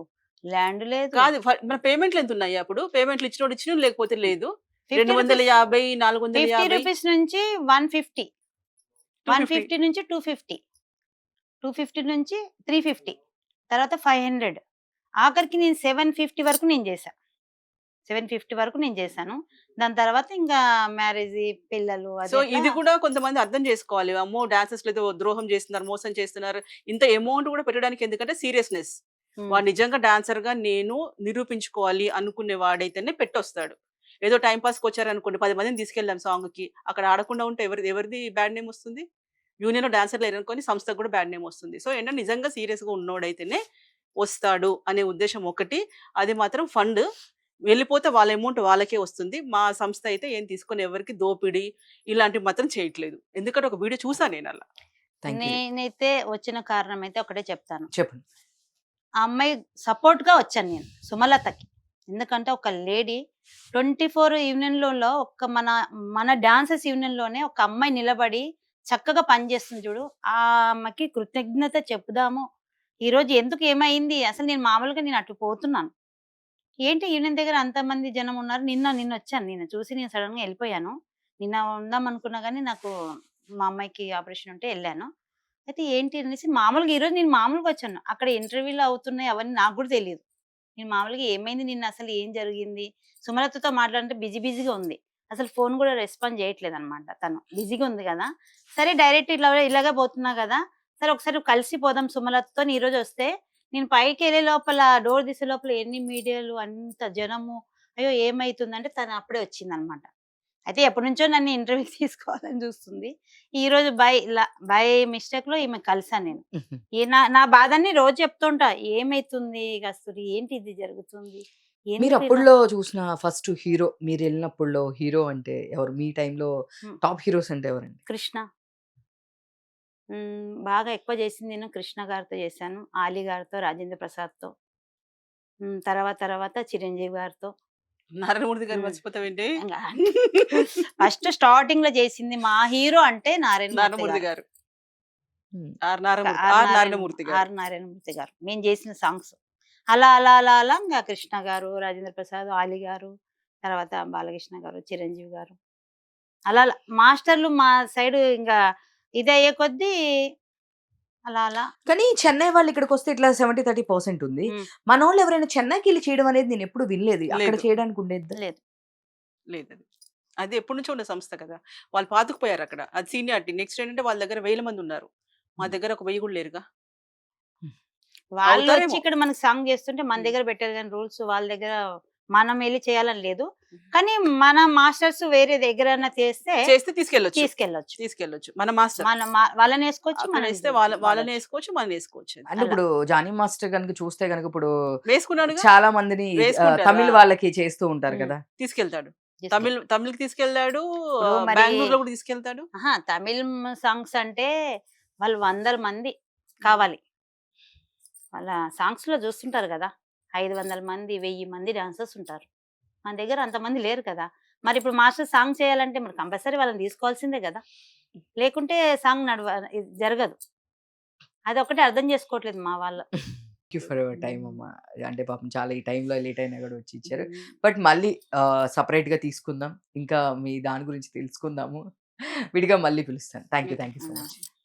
ల్యాండ్ లేదు. కాదు మన పేమెంట్లు ఎంతున్నాయి అప్పుడు? పేమెంట్లు ఇచ్చినోడు ఇచ్చినోడు లేకపోతే లేదు. 50 రూపీస్ 250, 50 450, రూపీస్ నుంచి 150. 250 150 నుంచి 250. 250 నుంచి 350. తర్వాత 500. ఆఖరికి నేను 750 వరకు నేను చేశా. 750 వరకు నేను చేశాను. దాని తర్వాత ఇంకా మ్యారేజ్, పిల్లలు సో, అది అట్లా ఇది కూడా కొంతమంది అర్థం చేసుకోవాలి. అమ్మో! డాన్సర్స్‌లో ఏదో ద్రోహం చేస్తున్నారు, మోసం చేస్తున్నారు. ఇంత అమౌంట్ కూడా పెట్టడానికి ఎందుకంటే సీరియస్‌నెస్. హ్మ్. వాడు నిజంగా డాన్సర్‌గా నేను నిరూపించుకోవాలి అనుకునే వాడైతేనే పెట్టొస్తాడు. ఏదో టైమ్ పాస్‌కొచ్చారనుకోండి 10 మందిని తీసుకెళ్ళాం సాంగ్‌కి. అక్కడ ఆడకుండా ఉంటే ఎవరిది బ్యాడ్ నేమ్ వస్తుంది? యూనియన్‌లో డాన్సర్ లేరనుకోని సంస్థకు కూడా బ్యాడ్ నేమ్ వస్తుంది. సో, ఏంటంటే నిజంగా సీరియస్‌గా ఉన్నోడైతేనే వస్తాడు అనే ఉద్దేశ్యం ఒకటి. అది మాత్రం ఫండ్ వెళ్ళిపోతే వాళ్ళ అమౌంట్ వాళ్ళకే వస్తుంది. మా సంస్థ అయితే ఏం తీసుకొని ఎవరికీ దోపిడీ ఇలాంటివి మాత్రం చేయట్లేదు. ఎందుకంటే ఒక వీడియో చూసా నేనలా. Thank you. నేనైతే వచ్చిన కారణం అయితే ఒకటే చెప్తాను. చెప్పండి. ఆ అమ్మాయి సపోర్ట్‌గా వచ్చాను నేను సుమలతకి. ఎందుకంటే ఒక లేడీ 24 యూనియన్‌లలో మన డాన్సర్స్ యూనియన్‌లోనే ఒక అమ్మాయి నిలబడి చక్కగా పనిచేస్తుంది చూడు. ఆ అమ్మకి కృతజ్ఞత చెప్పుదాము. ఈరోజు ఎందుకు ఏమైంది? అసలు నేను అటు పోతున్నాను. ఏంటి యూనియన్ దగ్గర అంతమంది జనం ఉన్నారు. నిన్నొచ్చాను. నిన్న చూసి నేను సడెన్‌గా ఎళ్ళిపోయాను. నిన్న ఉందాం అనుకున్నా గానీ నాకు మా అమ్మాయికి ఆపరేషన్ ఉంటే ఎళ్ళాను. అయితే ఏంటి అనేసి మామూలుగా ఈరోజు నేను మామూలుగొచ్చాను. అక్కడ ఇంటర్వ్యూలు అవుతున్నాయి అవన్నీ నాకు గూడా తెలీదు. నేను మామూలుగా ఏమైంది నిన్న అసలు ఏం జరిగింది? సుమలతతో మాట్లాడంటే బిజీగా ఉంది. అసలు ఫోను గూడా రెస్పాండ్ చేయట్లేదనమాట తను. బిజీగా ఉంది గదా! సరే డైరెక్ట్ ఇలాగే పోతున్నా గదా! సరే ఒకసారి కలిసి పోదాం సుమలతతోని ఈరోజొస్తే నేను పైకెళ్ళే లోపల డోర్ తీసే లోపల ఎన్ని మీడియాలు అంత జనము. అయ్యో! ఏమైతుందంటే తను అప్పుడే వచ్చిందనమాట. అయితే ఎప్పటినుంచో నన్ను ఇంటర్వ్యూకి తీసుకోవాలని చూస్తుంది. ఈరోజు బై మిస్టేక్‌లో ఈమె కలిసాను నేను. హుహు. నా నా బాధని రోజు చెప్తుంటా. ఏమైతుంది కస్తూరి? ఏంటి ఇది జరుగుతుంది? మీరు ఎందుకు ఇలా? అప్పుడులో చూసిన ఫస్ట్ హీరో మీరెళ్ళినప్పుడులో హీరో అంటే ఎవరు? మీ టైంలో హ్మ్. టాప్ హీరోస్ అంటే ఎవరండి? కృష్ణ. బాగా ఎక్కువ చేసింది నేను కృష్ణ గారితో చేశాను. ఆలీ గారితో, రాజేంద్ర ప్రసాద్‌తో. తర్వాత చిరంజీవి గారితో. నారాయణమూర్తి గారు హ్మ్. మర్చిపోతావేంటి? ఇంగ ఫస్ట్ స్టార్టింగ్‌లో చేసింది మా హీరో అంటే నారాయణమూర్తి నారాయణమూర్తి గారు. గారు. హ్మ్. ఆర్ ఆర్ నారాయణమూర్తి గారు. నారాయణమూర్తి గారు. మేము చేసిన సాంగ్స్. అలా ఇంగ కృష్ణ గారు, రాజేంద్ర ప్రసాద్, ఆలీ గారు, తర్వాత బాలకృష్ణ గారు, చిరంజీవి గారు. అలా మాస్టర్‌లు మా సైడు ఇంగ ఇదయ్యే కొద్దీ అలా. కానీ చెన్నై వాళ్ళు ఇక్కడికొస్తే ఇట్లా 70, 30% ఉంది. హ్మ్. మనోళ్ళు ఎవరైనా చెన్నైకెళ్ళి చేయడం అనేది నేనెప్పుడు వినలేదు. అక్కడ లేదు. చేయడానికి ఉండేదా? లేదు. లేదది. అది ఎప్పటినుంచో ఉన్న సంస్థ కదా! వాళ్ళు పాతుకుపోయారక్కడ. అది సీనియారిటీ. నెక్స్ట్ ఏంటంటే వాళ్ళ దగ్గర వేల మందున్నారు. మా హ్మ్. దగ్గర ఒక 1000 కూడా లేరుగా. హ్మ్. వాళ్ళొచ్చి అవుతారేమో. ఇక్కడ మనకు సాంగ్ చేస్తుంటే మన హ్మ్. దగ్గర పెట్టారు గాని రూల్స్ వాళ్ళ దగ్గర మనం ఎళ్లి చేయాలని లేదు. హ్మ్. కానీ మన మాస్టర్స్ వేరే దగ్గరన్నా చేస్తే చేస్తే తీసుకెళ్ళొచ్చు. తీసుకెళ్ళొచ్చు. తీసుకెళ్ళొచ్చు. మన మాస్టర్. వాళ్ళనేసుకోవచ్చు, మనం అక్కడేస్తే వాడొచ్చు. వాళ్ళనేసుకోవచ్చు, మననేసుకోవచ్చు అది. అంటే అలా. ఇప్పుడు 'జానీ మాస్టర్' గనుక చూస్తే గనుక ఇప్పుడు వేసుకున్నాడుగా. చాలా మందిని వేసుకుంటారు. తమిళ్ వాళ్ళకి చేస్తూ ఉంటారు హ్మ్. కదా! తీసుకెళ్తాడు. తీసుకెళ్ళి తమిళ్‌కి తీసుకెళ్ళాడు. ఇప్పుడు మరి బెంగుళూరులో కూడా తీసుకెళ్తాడు. తమిళ్ సాంగ్స్ అంటే వాళ్ళు వందల మంది కావాలి. వాళ్ళ సాంగ్స్‌లో చూస్తుంటారు గదా! 500 మంది, 1000 మంది డాన్సర్స్ ఉంటారు. మన దగ్గర అంతమంది లేరు కదా! మరిప్పుడు మాస్టర్ సాంగ్ చేయాలంటే మరి కంపల్సరీ వాళ్ళని తీసుకోవాల్సిందే గదా! లేకుంటే సాంగ్ ఇది జరగదు. అదొక్కటే అర్థం చేసుకోవట్లేదు మా వాళ్ళు. Thank you for your time హ్మ్. అమ్మ. అంటే పాపం చాలా ఈ టైంలో లేట్ అయినా కూడా వచ్చి ఇచ్చారు. హ్మ్. బట్ మళ్ళీ సెపరేట్‌గా తీసుకుందాం. ఇంకా మీ దాని గురించి తెలుసుకుందాము. విడిగా మళ్ళీ పిలుస్తాను. థాంక్ హ్మ్. యూ సో అవునా! మచ్.